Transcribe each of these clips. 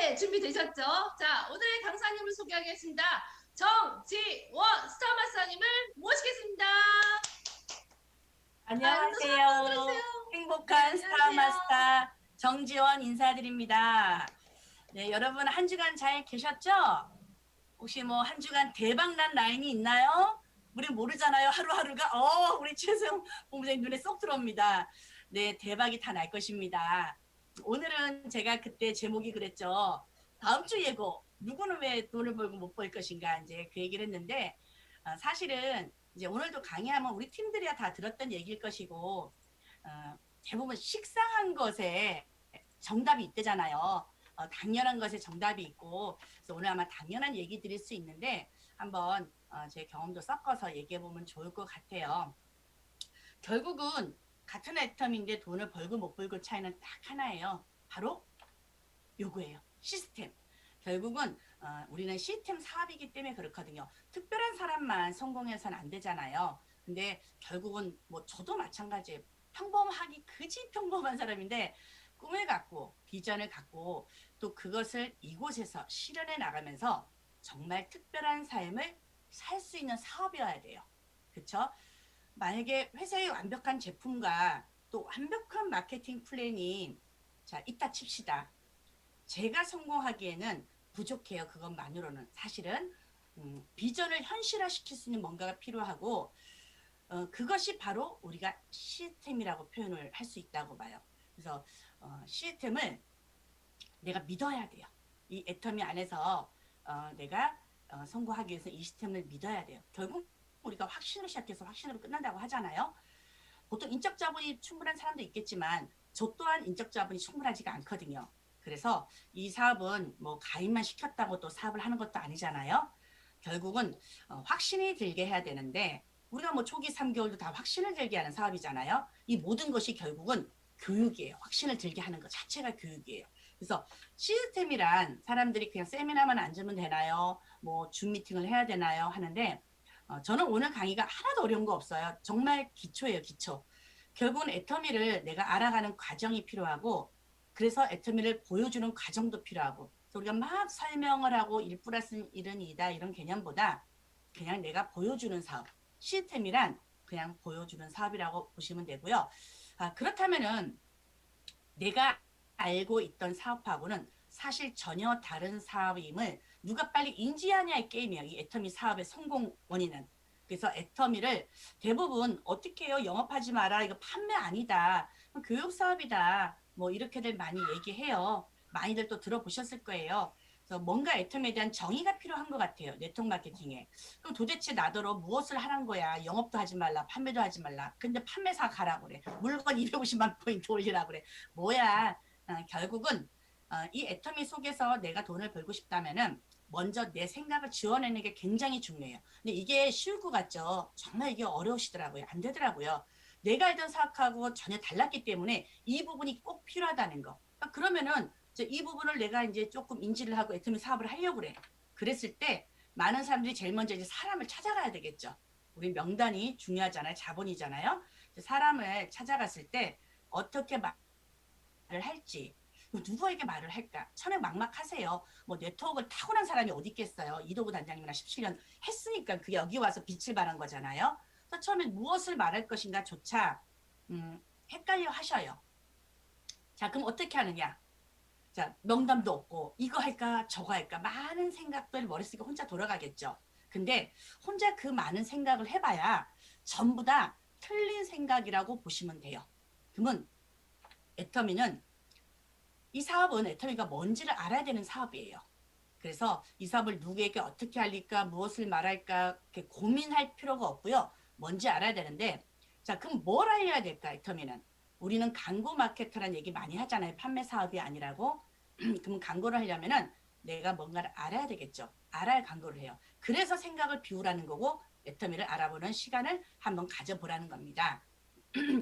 네, 준비되셨죠? 자, 오늘의 강사님을 소개하겠습니다. 정지원 스타마스터님을 모시겠습니다. 손 한번 들으세요. 안녕하세요. 네, 행복한 안녕하세요. 스타마스터 정지원 인사드립니다. 네, 여러분 한 주간 잘 계셨죠? 혹시 뭐 한 주간 대박난 라인이 있나요? 우리 모르잖아요. 하루하루가. 우리 최수영 본부장님 눈에 쏙 들어옵니다. 네, 대박이 다 날 것입니다. 오늘은 제가 그때 제목이 그랬죠. 다음 주 예고. 누구는 왜 돈을 벌고 못 벌 것인가 이제 그 얘기를 했는데 사실은 이제 오늘도 강의하면 우리 팀들이야 다 들었던 얘기일 것이고 대부분 식상한 것에 정답이 있대잖아요. 당연한 것에 정답이 있고 그래서 오늘 아마 당연한 얘기 드릴 수 있는데 한번 제 경험도 섞어서 얘기해 보면 좋을 것 같아요. 결국은 같은 애텀인데 돈을 벌고 못 벌고 차이는 딱 하나예요. 바로 요거예요. 시스템. 결국은 우리는 시스템 사업이기 때문에 그렇거든요. 특별한 사람만 성공해서는 안 되잖아요. 근데 결국은 뭐 저도 마찬가지예요. 평범하기 그지 평범한 사람인데 꿈을 갖고 비전을 갖고 또 그것을 이곳에서 실현해 나가면서 정말 특별한 삶을 살 수 있는 사업이어야 돼요. 그렇죠? 만약에 회사의 완벽한 제품과 또 완벽한 마케팅 플랜이 자 있다 칩시다. 제가 성공하기에는 부족해요. 그것만으로는 사실은 비전을 현실화시킬 수 있는 뭔가가 필요하고 그것이 바로 우리가 시스템이라고 표현을 할 수 있다고 봐요. 그래서 시스템을 내가 믿어야 돼요. 이 애터미 안에서 내가 성공하기 위해서 이 시스템을 믿어야 돼요. 결국 우리가 확신으로 시작해서 확신으로 끝난다고 하잖아요. 보통 인적 자본이 충분한 사람도 있겠지만 저 또한 인적 자본이 충분하지가 않거든요. 그래서 이 사업은 뭐 가입만 시켰다고 또 사업을 하는 것도 아니잖아요. 결국은 확신이 들게 해야 되는데 우리가 뭐 초기 3개월도 다 확신을 들게 하는 사업이잖아요. 이 모든 것이 결국은 교육이에요. 확신을 들게 하는 것 자체가 교육이에요. 그래서 시스템이란 사람들이 그냥 세미나만 앉으면 되나요? 뭐 줌 미팅을 해야 되나요? 하는데 저는 오늘 강의가 하나도 어려운 거 없어요. 정말 기초예요, 기초. 결국은 애터미를 내가 알아가는 과정이 필요하고 그래서 애터미를 보여주는 과정도 필요하고 우리가 막 설명을 하고 1 플러스 1은 2다 이런 개념보다 그냥 내가 보여주는 사업 시스템이란 그냥 보여주는 사업이라고 보시면 되고요. 그렇다면은 내가 알고 있던 사업하고는 사실 전혀 다른 사업임을 누가 빨리 인지하냐의 게임이에요. 이 애터미 사업의 성공 원인은. 그래서 애터미를 대부분 어떻게 해요? 영업하지 마라. 이거 판매 아니다. 교육 사업이다. 뭐 이렇게들 많이 얘기해요. 많이들 또 들어보셨을 거예요. 그래서 뭔가 애터미에 대한 정의가 필요한 것 같아요. 네트워크 마케팅에. 그럼 도대체 나더러 무엇을 하는 거야? 영업도 하지 말라. 판매도 하지 말라. 근데 판매사 가라고 그래. 물건 250만 포인트 올리라고 그래. 뭐야? 결국은 이 애터미 속에서 내가 돈을 벌고 싶다면은 먼저 내 생각을 지워내는 게 굉장히 중요해요. 근데 이게 쉬울 것 같죠? 정말 이게 어려우시더라고요. 안 되더라고요. 내가 알던 사업하고 전혀 달랐기 때문에 이 부분이 꼭 필요하다는 거. 그러면은 이 부분을 내가 이제 조금 인지를 하고 애터미 사업을 하려고 그래. 그랬을 때 많은 사람들이 제일 먼저 이제 사람을 찾아가야 되겠죠. 우리 명단이 중요하잖아요. 자본이잖아요. 사람을 찾아갔을 때 어떻게 말을 할지 누구에게 말을 할까? 처음에 막막하세요. 뭐 네트워크를 타고난 사람이 어디 있겠어요. 이도구 단장님이나 17년 했으니까 그게 여기 와서 빛을 발한 거잖아요. 그래서 처음에 무엇을 말할 것인가 조차 헷갈려 하셔요. 자, 그럼 어떻게 하느냐? 자, 명담도 없고 이거 할까 저거 할까 많은 생각들 머릿속에 혼자 돌아가겠죠. 근데 혼자 그 많은 생각을 해봐야 전부 다 틀린 생각이라고 보시면 돼요. 그러면 애터미는 이 사업은 애터미가 뭔지를 알아야 되는 사업이에요. 그래서 이 사업을 누구에게 어떻게 알릴까, 무엇을 말할까 이렇게 고민할 필요가 없고요. 뭔지 알아야 되는데 자, 그럼 뭘 알려야 될까, 애터미는? 우리는 광고 마케터라는 얘기 많이 하잖아요. 판매 사업이 아니라고. 그럼 광고를 하려면은 내가 뭔가를 알아야 되겠죠. 알아야 광고를 해요. 그래서 생각을 비우라는 거고 애터미를 알아보는 시간을 한번 가져보라는 겁니다.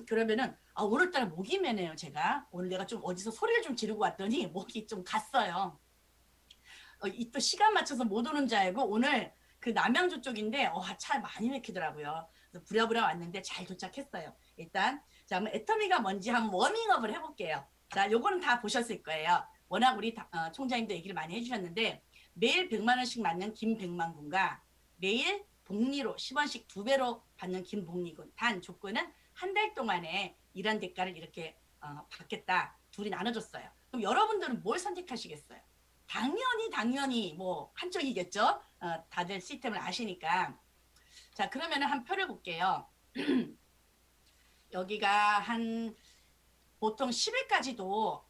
그러면은 오늘따라 목이 메네요. 제가 오늘 내가 좀 어디서 소리를 좀 지르고 왔더니 목이 좀 갔어요. 또 시간 맞춰서 못 오는 줄 알고 오늘 그 남양주 쪽인데 차 많이 막히더라고요. 그래서 부랴부랴 왔는데 잘 도착했어요. 일단 자, 그럼 애터미가 뭔지 한번 워밍업을 해볼게요. 자, 요거는 다 보셨을 거예요. 워낙 우리 총장님도 얘기를 많이 해주셨는데 매일 100만 원씩 맞는 김백만군과 매일 복리로 10원씩 2배로 받는 김복리군. 단 조건은 한 달 동안에 일한 대가를 이렇게 받겠다. 둘이 나눠줬어요. 그럼 여러분들은 뭘 선택하시겠어요? 당연히 뭐 한쪽이겠죠. 다들 시스템을 아시니까. 자, 그러면은 한 표를 볼게요. 여기가 한 보통 10일까지도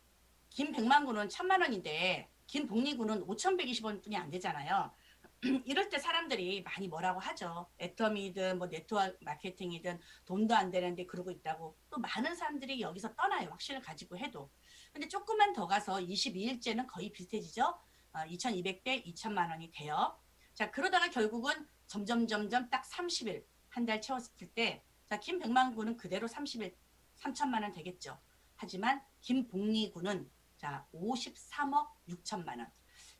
김백만군은 1,000만 원인데 김복리군은 5,120원 뿐이 안 되잖아요. 이럴 때 사람들이 많이 뭐라고 하죠. 애터미든 뭐 네트워크 마케팅이든 돈도 안 되는데 그러고 있다고. 또 많은 사람들이 여기서 떠나요. 확신을 가지고 해도. 근데 조금만 더 가서 22일째는 거의 비슷해지죠. 2,200대 2,000만 원이 돼요. 자, 그러다가 결국은 점점 딱 30일 한 달 채웠을 때 자, 김백만군은 그대로 30일 3천만 원 되겠죠. 하지만 김복리군은 자 53억 6천만 원.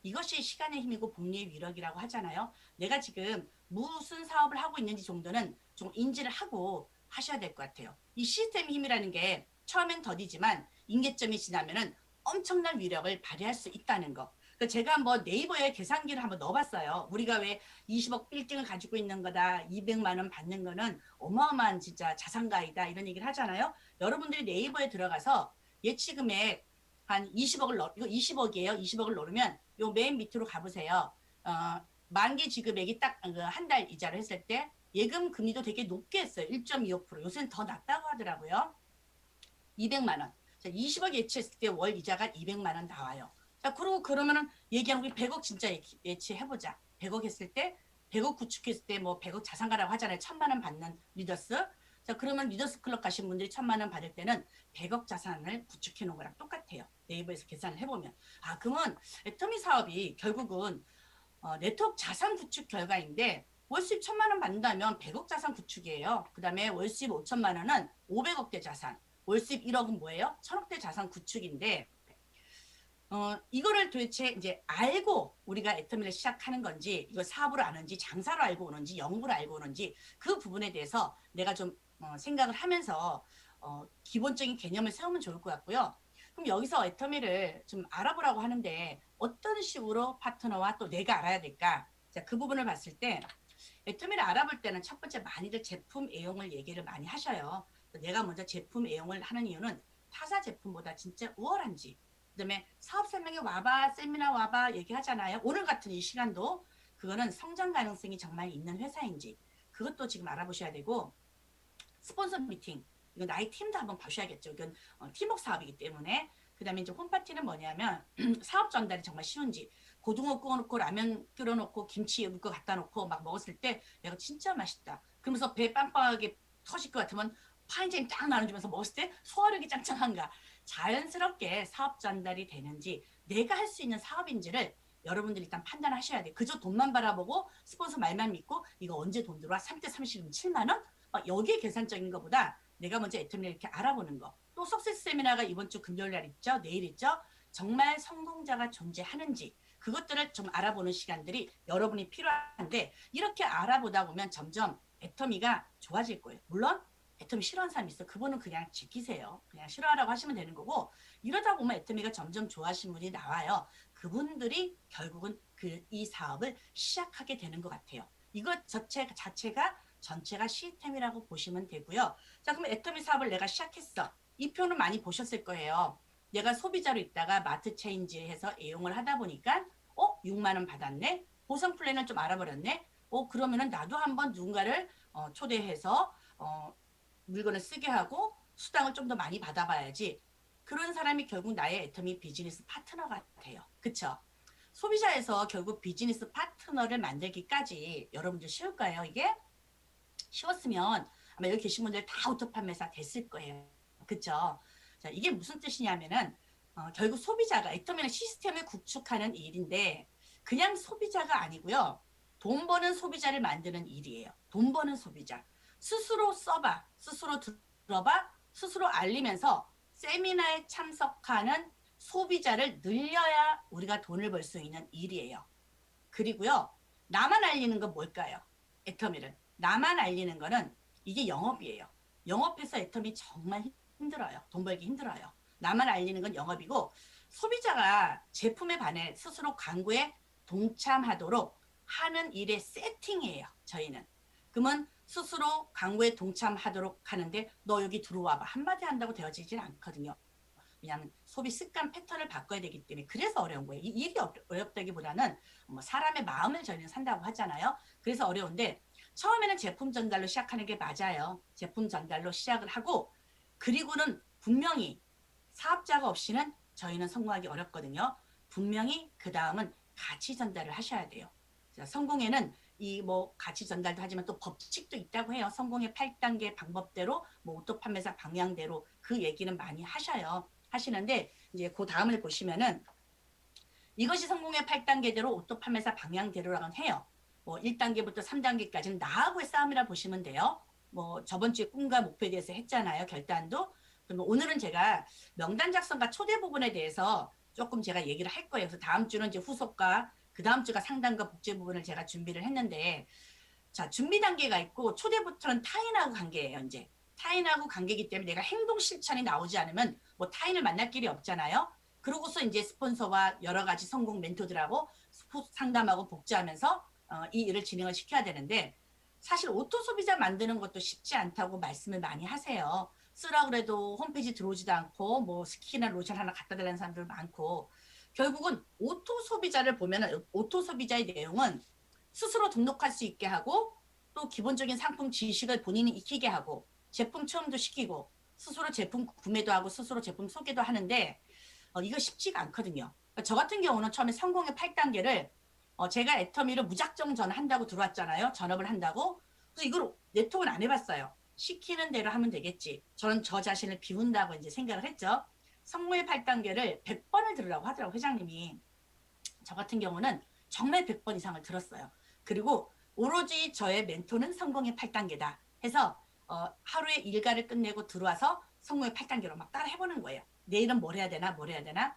이것이 시간의 힘이고 복리의 위력이라고 하잖아요. 내가 지금 무슨 사업을 하고 있는지 정도는 좀 인지를 하고 하셔야 될 것 같아요. 이 시스템 힘이라는 게 처음엔 더디지만 임계점이 지나면은 엄청난 위력을 발휘할 수 있다는 거. 제가 한번 네이버에 계산기를 한번 넣어봤어요. 우리가 왜 20억 빌딩을 가지고 있는 거다, 200만 원 받는 거는 어마어마한 진짜 자산가이다 이런 얘기를 하잖아요. 여러분들이 네이버에 들어가서 예치금액 한 20억을 이거 20억이에요. 20억을 넣으면 요 맨 밑으로 가보세요. 만기 지급액이 딱 한 달 이자를 했을 때 예금 금리도 되게 높게 했어요. 1.25%. 요새는 더 낮다고 하더라고요. 200만 원. 자, 20억 예치했을 때 월 이자가 200만 원 나와요. 자, 그러고 그러면은 얘기하는 우리 100억 진짜 예치해보자. 100억 했을 때 100억 구축했을 때 뭐 100억 자산가라고 하잖아요. 1,000만 원 받는 리더스. 자, 그러면 리더스 클럽 가신 분들이 1,000만 원 받을 때는 100억 자산을 구축해 놓은 거랑 똑같아요. 네이버에서 계산을 해보면. 아, 그러면 애터미 사업이 결국은 네트워크 자산 구축 결과인데 월수입 1,000만 원 받는다면 100억 자산 구축이에요. 그 다음에 월수입 5천만 원은 500억대 자산. 월수입 1억은 뭐예요? 1,000억대 자산 구축인데 이거를 도대체 이제 알고 우리가 애터미를 시작하는 건지 이거 사업으로 아는지 장사로 알고 오는지 연구로 알고 오는지 그 부분에 대해서 내가 좀 생각을 하면서 기본적인 개념을 세우면 좋을 것 같고요. 그럼 여기서 애터미를 좀 알아보라고 하는데 어떤 식으로 파트너와 또 내가 알아야 될까? 자, 그 부분을 봤을 때 애터미를 알아볼 때는 첫 번째 많이들 제품 애용을 얘기를 많이 하셔요. 내가 먼저 제품 애용을 하는 이유는 타사 제품보다 진짜 우월한지 그다음에 사업 설명회 와봐, 세미나 와봐 얘기하잖아요. 오늘 같은 이 시간도 그거는 성장 가능성이 정말 있는 회사인지 그것도 지금 알아보셔야 되고 스폰서 미팅 이거 나의 팀도 한번 보셔야겠죠. 이건 팀워크 사업이기 때문에 그다음에 이제 홈파티는 뭐냐면 사업 전달이 정말 쉬운지 고등어 구워놓고 라면 끓여놓고 김치 물 거 갖다 놓고 막 먹었을 때 내가 진짜 맛있다. 그러면서 배 빵빵하게 터질 것 같으면 파인잼 딱 나눠주면서 먹었을 때 소화력이 짱짱한가 자연스럽게 사업 전달이 되는지 내가 할 수 있는 사업인지를 여러분들이 일단 판단하셔야 돼. 그저 돈만 바라보고 스폰서 말만 믿고 이거 언제 돈 들어와? 3대 30이면 7만 원? 여기에 계산적인 것보다 내가 먼저 애터미를 이렇게 알아보는 거. 또 석세스 세미나가 이번 주 금요일 날 있죠? 내일 있죠? 정말 성공자가 존재하는지 그것들을 좀 알아보는 시간들이 여러분이 필요한데 이렇게 알아보다 보면 점점 애터미가 좋아질 거예요. 물론 애터미 싫어하는 사람이 있어. 그분은 그냥 지키세요. 그냥 싫어하라고 하시면 되는 거고 이러다 보면 애터미가 점점 좋아하시는 분이 나와요. 그분들이 결국은 이 사업을 시작하게 되는 것 같아요. 이것 자체가 전체가 시스템이라고 보시면 되고요. 자, 그럼 애터미 사업을 내가 시작했어. 이 표는 많이 보셨을 거예요. 내가 소비자로 있다가 마트 체인지해서 애용을 하다 보니까 6만 원 받았네. 보상 플랜을 좀 알아버렸네. 그러면은 나도 한번 누군가를 초대해서 물건을 쓰게 하고 수당을 좀 더 많이 받아봐야지. 그런 사람이 결국 나의 애터미 비즈니스 파트너가 돼요. 그쵸? 소비자에서 결국 비즈니스 파트너를 만들기까지 여러분들 쉬울까요? 이게? 쉬웠으면 아마 여기 계신 분들 다 오토 판매사 됐을 거예요. 그쵸? 자, 이게 무슨 뜻이냐면은 결국 소비자가 애터미는 시스템을 구축하는 일인데 그냥 소비자가 아니고요. 돈 버는 소비자를 만드는 일이에요. 돈 버는 소비자. 스스로 써봐, 스스로 들어봐, 스스로 알리면서 세미나에 참석하는 소비자를 늘려야 우리가 돈을 벌 수 있는 일이에요. 그리고요. 나만 알리는 건 뭘까요? 애터미를. 나만 알리는 거는 이게 영업이에요. 영업해서 애터미 정말 힘들어요. 돈 벌기 힘들어요. 나만 알리는 건 영업이고 소비자가 제품에 반해 스스로 광고에 동참하도록 하는 일의 세팅이에요. 저희는. 그러면 스스로 광고에 동참하도록 하는데 너 여기 들어와봐. 한마디 한다고 되어지진 않거든요. 왜냐하면 소비 습관 패턴을 바꿔야 되기 때문에 그래서 어려운 거예요. 이 일이 어렵다기보다는 뭐 사람의 마음을 저희는 산다고 하잖아요. 그래서 어려운데 처음에는 제품 전달로 시작하는 게 맞아요. 제품 전달로 시작을 하고 그리고는 분명히 사업자가 없이는 저희는 성공하기 어렵거든요. 분명히 그 다음은 가치 전달을 하셔야 돼요. 성공에는 이 뭐 가치 전달도 하지만 또 법칙도 있다고 해요. 성공의 8단계 방법대로 뭐 오토 판매사 방향대로 그 얘기는 많이 하시는데 이제 그 다음을 보시면은 이것이 성공의 8단계대로 오토 판매사 방향대로라고 해요. 뭐 1단계부터 3단계까지는 나하고의 싸움이라 보시면 돼요. 뭐 저번 주에 꿈과 목표에 대해서 했잖아요. 결단도. 그러면 오늘은 제가 명단 작성과 초대 부분에 대해서 조금 제가 얘기를 할 거예요. 그래서 다음 주는 이제 후속과 그 다음 주가 상담과 복제 부분을 제가 준비를 했는데 자 준비 단계가 있고 초대부터는 타인하고 관계예요. 이제 타인하고 관계이기 때문에 내가 행동 실천이 나오지 않으면 뭐 타인을 만날 길이 없잖아요. 그러고서 이제 스폰서와 여러 가지 성공 멘토들하고 상담하고 복제하면서 이 일을 진행을 시켜야 되는데 사실 오토 소비자 만드는 것도 쉽지 않다고 말씀을 많이 하세요. 쓰라 그래도 홈페이지 들어오지도 않고 뭐 스킨이나 로션 하나 갖다 달라는 사람들 많고 결국은 오토 소비자를 보면 오토 소비자의 내용은 스스로 등록할 수 있게 하고 또 기본적인 상품 지식을 본인이 익히게 하고 제품 체험도 시키고 스스로 제품 구매도 하고 스스로 제품 소개도 하는데 이거 쉽지가 않거든요. 저 같은 경우는 처음에 성공의 8단계를 제가 애터미를 무작정 전한다고 들어왔잖아요. 전업을 한다고. 그래서 이걸 네트워크는 안 해봤어요. 시키는 대로 하면 되겠지. 저는 저 자신을 비운다고 이제 생각을 했죠. 성공의 8단계를 100번을 들으라고 하더라고 회장님이. 저 같은 경우는 정말 100번 이상을 들었어요. 그리고 오로지 저의 멘토는 성공의 8단계다 해서 하루에 일과를 끝내고 들어와서 성공의 8단계로 막 따라 해보는 거예요. 내일은 뭘 해야 되나 뭘 해야 되나.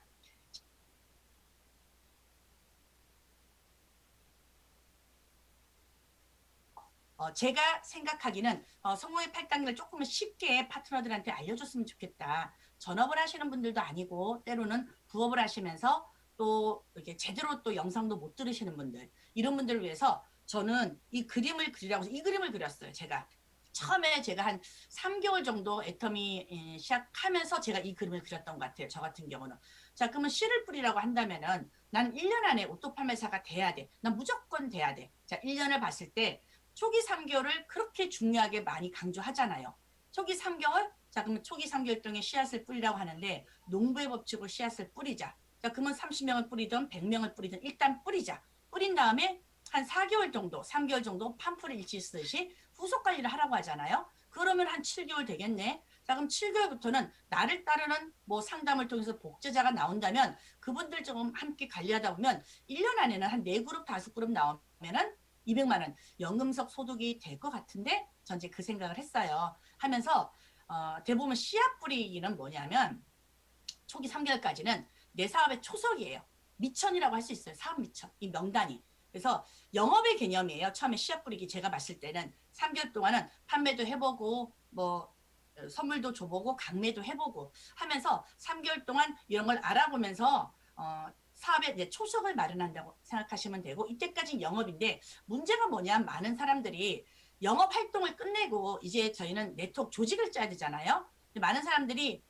제가 생각하기는 성공의 8단계를 조금은 쉽게 파트너들한테 알려줬으면 좋겠다. 전업을 하시는 분들도 아니고 때로는 부업을 하시면서 또 이렇게 제대로 또 영상도 못 들으시는 분들 이런 분들을 위해서 저는 이 그림을 그리라고 해서 이 그림을 그렸어요. 제가 처음에 제가 한 3개월 정도 애터미 시작하면서 제가 이 그림을 그렸던 것 같아요. 저 같은 경우는. 자, 그러면 씨를 뿌리라고 한다면은 나는 1년 안에 오토 판매사가 돼야 돼. 난 무조건 돼야 돼. 자, 1년을 봤을 때 초기 3개월을 그렇게 중요하게 많이 강조하잖아요. 초기 3개월? 자, 그러면 초기 3개월 동안 씨앗을 뿌리라고 하는데 농부의 법칙으로 씨앗을 뿌리자. 자, 그러면 30명을 뿌리든 100명을 뿌리든 일단 뿌리자. 뿌린 다음에 한 4개월 정도, 3개월 정도 판풀을 일치 쓰듯이 후속 관리를 하라고 하잖아요. 그러면 한 7개월 되겠네. 자, 그럼 7개월부터는 나를 따르는 뭐 상담을 통해서 복제자가 나온다면 그분들 좀 함께 관리하다 보면 1년 안에는 한 4그룹, 5그룹 나오면은 200만 원 연금석 소득이 될 것 같은데 전 이제 그 생각을 했어요. 하면서 대부분 씨앗 뿌리기는 뭐냐면 초기 3개월까지는 내 사업의 초석이에요. 미천이라고 할 수 있어요. 사업 미천. 이 명단이. 그래서 영업의 개념이에요. 처음에 씨앗 뿌리기 제가 봤을 때는 3개월 동안은 판매도 해보고 뭐 선물도 줘보고 강매도 해보고 하면서 3개월 동안 이런 걸 알아보면서 사업의 이제 초석을 마련한다고 생각하시면 되고 이때까지 영업인데 문제가 뭐냐 많은 사람들이 영업 활동을 끝내고 이제 저희는 네트워크 조직을 짜야 되잖아요. 많은 사람들이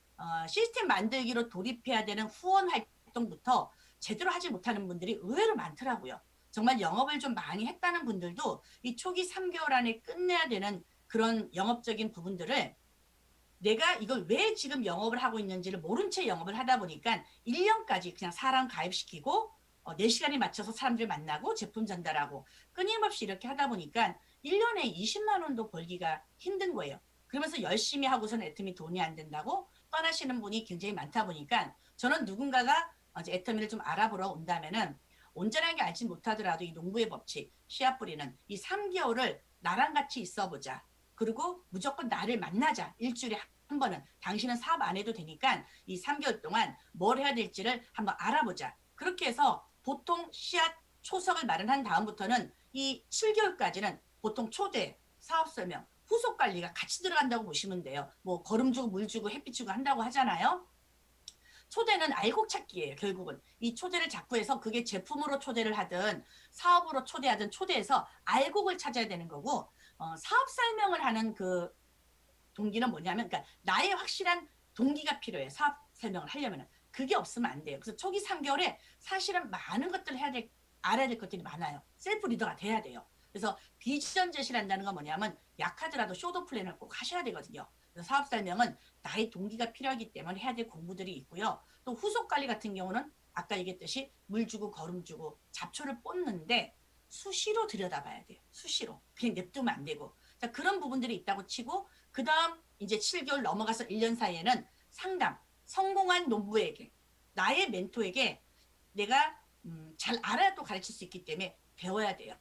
시스템 만들기로 돌입해야 되는 후원 활동부터 제대로 하지 못하는 분들이 의외로 많더라고요. 정말 영업을 좀 많이 했다는 분들도 이 초기 3개월 안에 끝내야 되는 그런 영업적인 부분들을 내가 이걸 왜 지금 영업을 하고 있는지를 모른 채 영업을 하다 보니까 1년까지 그냥 사람 가입시키고 내 시간에 맞춰서 사람들 만나고 제품 전달하고 끊임없이 이렇게 하다 보니까 1년에 20만 원도 벌기가 힘든 거예요. 그러면서 열심히 하고서는 애터미 돈이 안 된다고 떠나시는 분이 굉장히 많다 보니까 저는 누군가가 이제 애터미를 좀 알아보러 온다면은 온전하게 알지 못하더라도 이 농부의 법칙, 씨앗 뿌리는 이 3개월을 나랑 같이 있어보자. 그리고 무조건 나를 만나자. 일주일에 한 번은. 당신은 사업 안 해도 되니까 이 3개월 동안 뭘 해야 될지를 한번 알아보자. 그렇게 해서 보통 씨앗 초석을 마련한 다음부터는 이 7개월까지는 보통 초대, 사업 설명, 후속 관리가 같이 들어간다고 보시면 돼요. 뭐 거름 주고 물 주고 햇빛 주고 한다고 하잖아요. 초대는 알고 찾기예요. 결국은 이 초대를 자꾸 해서 그게 제품으로 초대를 하든 사업으로 초대하든 초대해서 알곡을 찾아야 되는 거고, 사업 설명을 하는 그 동기는 뭐냐면, 그러니까 나의 확실한 동기가 필요해요. 사업 설명을 하려면 그게 없으면 안 돼요. 그래서 초기 3개월에 사실은 많은 것들을 알아야 될 것들이 많아요. 셀프 리더가 돼야 돼요. 그래서 비전 제시를 한다는 건 뭐냐면 약하더라도 쇼도 플랜을 꼭 하셔야 되거든요. 그래서 사업 설명은 나의 동기가 필요하기 때문에 해야 될 공부들이 있고요. 또 후속 관리 같은 경우는 아까 얘기했듯이 물 주고 거름 주고 잡초를 뽑는데 수시로 들여다봐야 돼요. 수시로. 그냥 냅두면 안 되고. 자, 그런 부분들이 있다고 치고, 그 다음 이제 7개월 넘어가서 1년 사이에는 상담, 성공한 농부에게, 나의 멘토에게 내가 잘 알아야 또 가르칠 수 있기 때문에 배워야 돼요.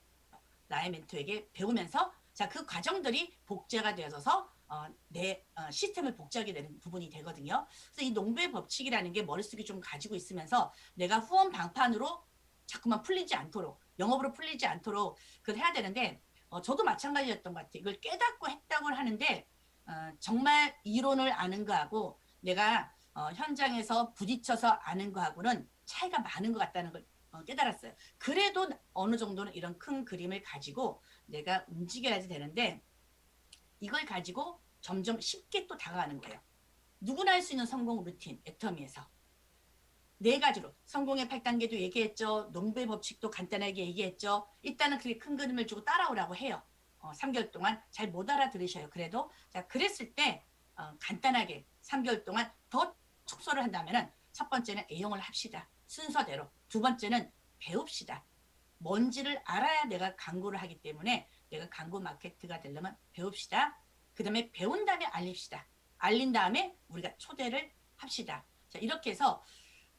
나의 멘토에게 배우면서, 자, 그 과정들이 복제가 되어서 내 시스템을 복제하게 되는 부분이 되거든요. 그래서 이 농부의 법칙이라는 게 머릿속에 좀 가지고 있으면서 내가 후원 방판으로 자꾸만 풀리지 않도록, 영업으로 풀리지 않도록 그걸 해야 되는데, 저도 마찬가지였던 것 같아요. 이걸 깨닫고 했다고 하는데 정말 이론을 아는 거하고 내가 현장에서 부딪혀서 아는 거하고는 차이가 많은 것 같다는 걸 깨달았어요. 그래도 어느 정도는 이런 큰 그림을 가지고 내가 움직여야지 되는데, 이걸 가지고 점점 쉽게 또 다가가는 거예요. 누구나 할 수 있는 성공 루틴, 애터미에서. 네 가지로 성공의 8단계도 얘기했죠. 농부의 법칙도 간단하게 얘기했죠. 일단은 그게 큰 그림을 주고 따라오라고 해요. 3개월 동안 잘 못 알아들으셔요. 그래도 자, 그랬을 때 간단하게 3개월 동안 더 축소를 한다면은 첫 번째는 애용을 합시다. 순서대로. 두 번째는 배웁시다. 뭔지를 알아야 내가 광고를 하기 때문에 내가 광고 마케트가 되려면 배웁시다. 그 다음에 배운 다음에 알립시다. 알린 다음에 우리가 초대를 합시다. 자, 이렇게 해서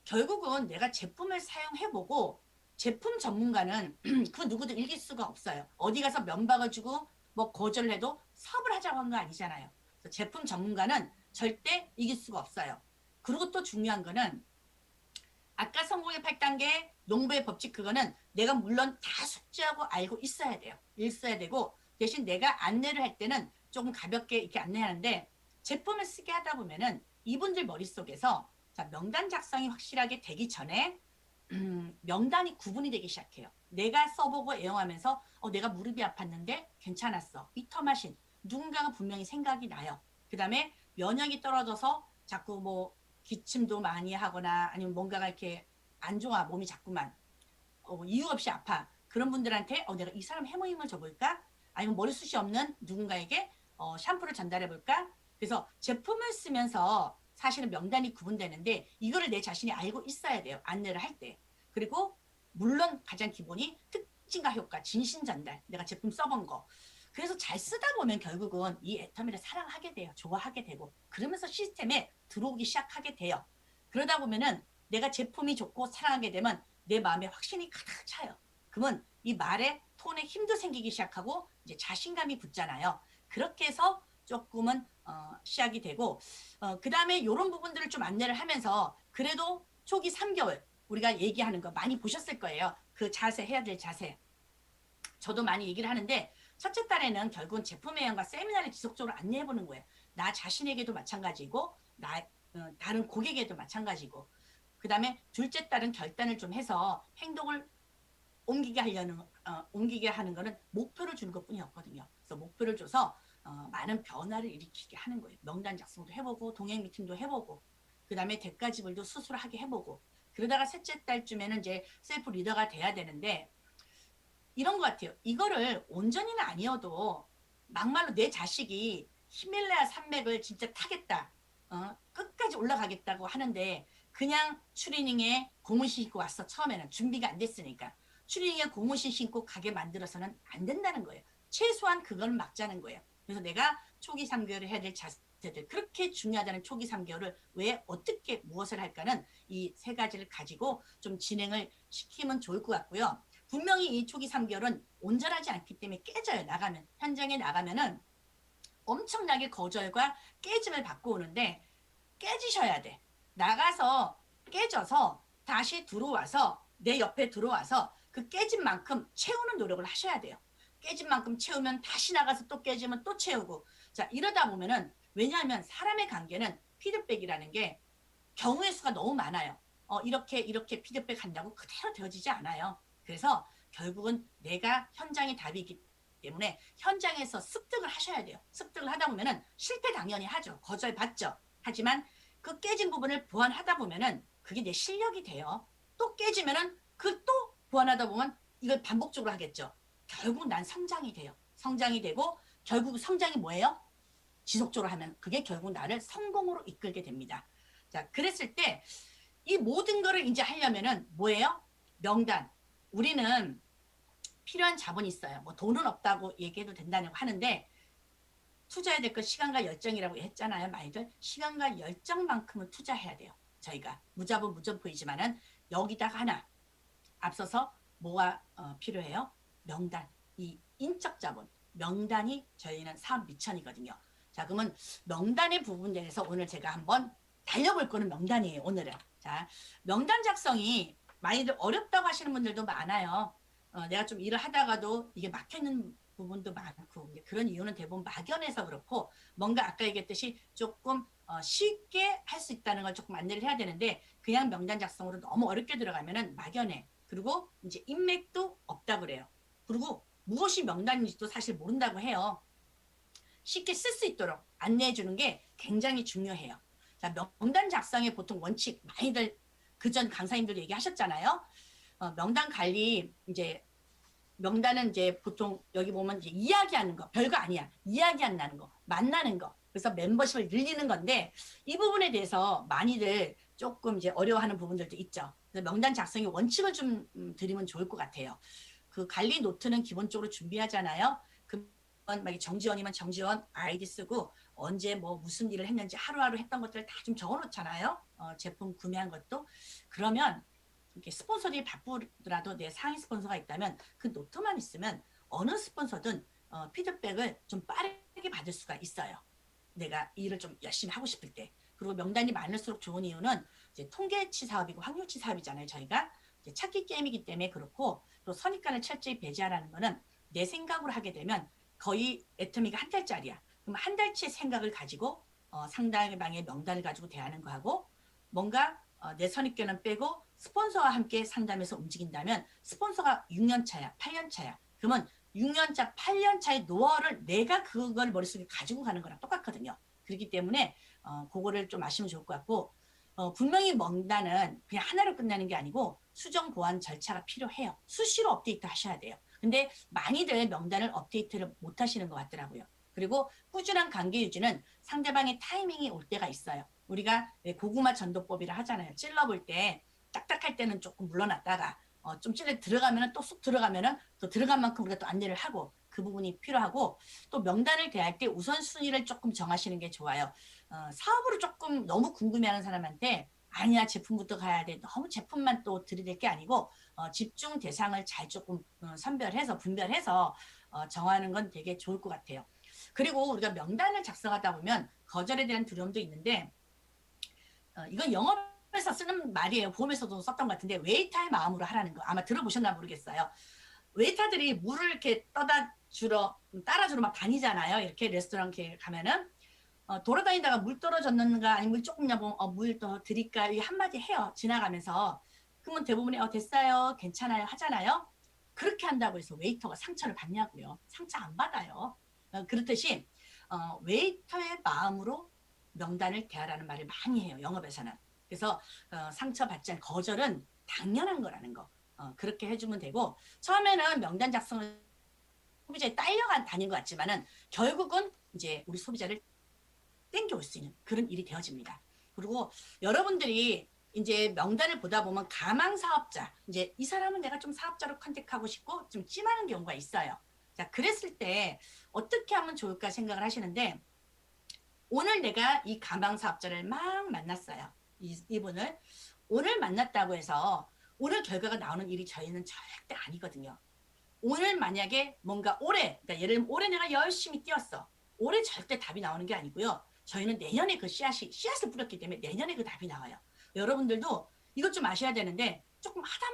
결국은 내가 제품을 사용해보고, 제품 전문가는 그 누구도 이길 수가 없어요. 어디 가서 면박을 주고 뭐 거절을 해도 사업을 하자고 한 거 아니잖아요. 그래서 제품 전문가는 절대 이길 수가 없어요. 그리고 또 중요한 거는 아까 성공의 8단계 농부의 법칙, 그거는 내가 물론 다 숙지하고 알고 있어야 돼요. 있어야 되고, 대신 내가 안내를 할 때는 조금 가볍게 이렇게 안내하는데, 제품을 쓰게 하다 보면은 이분들 머릿속에서 자, 명단 작성이 확실하게 되기 전에 명단이 구분이 되기 시작해요. 내가 써보고 애용하면서 내가 무릎이 아팠는데 괜찮았어. 이 터마신 누군가가 분명히 생각이 나요. 그 다음에 면역이 떨어져서 자꾸 뭐 기침도 많이 하거나 아니면 뭔가가 이렇게 안 좋아, 몸이 자꾸만 이유 없이 아파. 그런 분들한테 내가 이 사람 해모임을 줘볼까? 아니면 머리숱이 없는 누군가에게 샴푸를 전달해볼까? 그래서 제품을 쓰면서 사실은 명단이 구분되는데 이거를 내 자신이 알고 있어야 돼요. 안내를 할 때. 그리고 물론 가장 기본이 특징과 효과, 진신 전달. 내가 제품 써본 거. 그래서 잘 쓰다 보면 결국은 이 애터미를 사랑하게 돼요. 좋아하게 되고. 그러면서 시스템에 들어오기 시작하게 돼요. 그러다 보면은 내가 제품이 좋고 사랑하게 되면 내 마음에 확신이 가득 차요. 그러면 이 말에 톤에 힘도 생기기 시작하고 이제 자신감이 붙잖아요. 그렇게 해서 조금은 시작이 되고, 그 다음에 이런 부분들을 좀 안내를 하면서 그래도 초기 3개월 우리가 얘기하는 거 많이 보셨을 거예요. 그 자세, 해야 될 자세. 저도 많이 얘기를 하는데, 첫째 딸에는 결국은 제품 회원과 세미나를 지속적으로 안내해 보는 거예요. 나 자신에게도 마찬가지고 다른 고객에게도 마찬가지고, 그 다음에 둘째 딸은 결단을 좀 해서 행동을 옮기게 하는 거는 목표를 주는 것뿐이었거든요. 그래서 목표를 줘서 많은 변화를 일으키게 하는 거예요. 명단 작성도 해보고 동행 미팅도 해보고, 그 다음에 대가 지불도 스스로 하게 해보고, 그러다가 셋째 딸쯤에는 이제 셀프 리더가 돼야 되는데, 이런 것 같아요. 이거를 온전히는 아니어도 막말로 내 자식이 히말라야 산맥을 진짜 타겠다, 끝까지 올라가겠다고 하는데 그냥 추리닝에 고무신 신고 왔어. 처음에는 준비가 안 됐으니까 추리닝에 고무신 신고 가게 만들어서는 안 된다는 거예요. 최소한 그걸 막자는 거예요. 그래서 내가 초기 3개월을 해야 될 자세들, 그렇게 중요하다는 초기 3개월을 왜 어떻게 무엇을 할까는 이 세 가지를 가지고 좀 진행을 시키면 좋을 것 같고요. 분명히 이 초기 3개월은 온전하지 않기 때문에 깨져요. 나가면 현장에 나가면은 엄청나게 거절과 깨짐을 받고 오는데 깨지셔야 돼. 나가서 깨져서 다시 들어와서 내 옆에 들어와서 그 깨진 만큼 채우는 노력을 하셔야 돼요. 깨진 만큼 채우면 다시 나가서 또 깨지면 또 채우고. 자, 이러다 보면은, 왜냐하면 사람의 관계는 피드백이라는 게 경우의 수가 너무 많아요. 이렇게 피드백 한다고 그대로 되어지지 않아요. 그래서 결국은 내가 현장의 답이기 때문에 현장에서 습득을 하셔야 돼요. 습득을 하다 보면은 실패 당연히 하죠. 거절받죠. 하지만 그 깨진 부분을 보완하다 보면은 그게 내 실력이 돼요. 또 깨지면은 그 또 보완하다 보면 이걸 반복적으로 하겠죠. 결국 난 성장이 돼요. 성장이 되고 결국 성장이 뭐예요? 지속적으로 하면 그게 결국 나를 성공으로 이끌게 됩니다. 자, 그랬을 때 이 모든 거를 이제 하려면은 뭐예요? 명단. 우리는 필요한 자본이 있어요. 뭐 돈은 없다고 얘기해도 된다고 하는데 투자해야 될 건 시간과 열정이라고 했잖아요. 많이들 시간과 열정만큼은 투자해야 돼요. 저희가 무자본 무점포이지만은 여기다가 하나 앞서서 뭐가 필요해요? 명단. 이 인적 자본. 명단이 저희는 사업 미천이거든요. 자, 그러면 명단의 부분에 대해서 오늘 제가 한번 달려볼 거는 명단이에요. 오늘은. 자, 명단 작성이 많이들 어렵다고 하시는 분들도 많아요. 내가 좀 일을 하다가도 이게 막혀있는 부분도 많고 그런 이유는 대부분 막연해서 그렇고 뭔가 아까 얘기했듯이 조금 쉽게 할 수 있다는 걸 조금 안내를 해야 되는데 그냥 명단 작성으로 너무 어렵게 들어가면은 막연해. 그리고 이제 인맥도 없다 그래요. 그리고 무엇이 명단인지도 사실 모른다고 해요. 쉽게 쓸 수 있도록 안내해 주는 게 굉장히 중요해요. 자, 명단 작성의 보통 원칙 많이들 그전 강사님들 얘기하셨잖아요. 명단 관리 이제 명단은 이제 보통 여기 보면 이제 이야기하는 거 별거 아니야. 이야기한다는 거, 만나는 거. 그래서 멤버십을 늘리는 건데 이 부분에 대해서 많이들 조금 이제 어려워하는 부분들도 있죠. 그래서 명단 작성의 원칙을 좀 드리면 좋을 것 같아요. 그 관리 노트는 기본적으로 준비하잖아요. 만약에 정지원이면 정지원 아이디 쓰고 언제 뭐 무슨 일을 했는지 하루하루 했던 것들 다 좀 적어놓잖아요. 제품 구매한 것도. 그러면 이렇게 스폰서들이 바쁘더라도 내 상위 스폰서가 있다면 그 노트만 있으면 어느 스폰서든 피드백을 좀 빠르게 받을 수가 있어요. 내가 일을 좀 열심히 하고 싶을 때. 그리고 명단이 많을수록 좋은 이유는 이제 통계치 사업이고 확률치 사업이잖아요. 저희가 이제 찾기 게임이기 때문에 그렇고 또 선입관을 철저히 배제하라는 거는 내 생각으로 하게 되면 거의 애터미가 한 달짜리야. 그럼 한 달치의 생각을 가지고 상대방의 명단을 가지고 대하는 거하고 뭔가 내 선입견은 빼고 스폰서와 함께 상담해서 움직인다면 스폰서가 6년 차야, 8년 차야. 그러면 6년 차, 8년 차의 노하우를 내가 그걸 머릿속에 가지고 가는 거랑 똑같거든요. 그렇기 때문에 그거를 좀 아시면 좋을 것 같고 분명히 명단은 그냥 하나로 끝나는 게 아니고 수정 보완 절차가 필요해요. 수시로 업데이트 하셔야 돼요. 근데 많이들 명단을 업데이트를 못 하시는 것 같더라고요. 그리고 꾸준한 관계 유지는 상대방의 타이밍이 올 때가 있어요. 우리가 고구마 전도법이라 하잖아요. 찔러볼 때 딱딱할 때는 조금 물러났다가 좀 찔러 들어가면은 또 쑥 들어가면은 또 들어간 만큼 우리가 또 안내를 하고 그 부분이 필요하고 또 명단을 대할 때 우선순위를 조금 정하시는 게 좋아요. 사업으로 조금 너무 궁금해하는 사람한테 아니야 제품부터 가야 돼 너무 제품만 또 들이댈 게 아니고 집중 대상을 잘 조금 선별해서 분별해서 정하는 건 되게 좋을 것 같아요. 그리고 우리가 명단을 작성하다 보면 거절에 대한 두려움도 있는데 이건 영업에서 쓰는 말이에요. 보험에서도 썼던 것 같은데 웨이터의 마음으로 하라는 거 아마 들어보셨나 모르겠어요. 웨이터들이 물을 이렇게 떠다 주러 따라 주러 막 다니잖아요. 이렇게 레스토랑 이렇게 가면은 돌아다니다가 물 떨어졌는가 아니면 물 조금냐 보면 물 더 드릴까 이 한마디 해요. 지나가면서. 그러면 대부분이 됐어요. 괜찮아요. 하잖아요. 그렇게 한다고 해서 웨이터가 상처를 받냐고요. 상처 안 받아요. 그렇듯이 웨이터의 마음으로 명단을 대하라는 말을 많이 해요. 영업에서는. 그래서 상처받지 않은 거절은 당연한 거라는 거. 그렇게 해주면 되고 처음에는 명단 작성을 소비자에 딸려간 다닌 것 같지만은 결국은 이제 우리 소비자를 땡겨올 수 있는 그런 일이 되어집니다. 그리고 여러분들이 이제 명단을 보다 보면 가망 사업자, 이제 이 사람은 내가 좀 사업자로 컨택하고 싶고 좀 찜하는 경우가 있어요. 자, 그랬을 때 어떻게 하면 좋을까 생각을 하시는데 오늘 내가 이 가망 사업자를 막 만났어요. 이분을 오늘 만났다고 해서 오늘 결과가 나오는 일이 저희는 절대 아니거든요. 오늘 만약에 뭔가 올해, 그러니까 예를 들면 올해 내가 열심히 뛰었어. 올해 절대 답이 나오는 게 아니고요. 저희는 내년에 그 씨앗을 뿌렸기 때문에 내년에 그 답이 나와요. 여러분들도 이것 좀 아셔야 되는데 조금 하다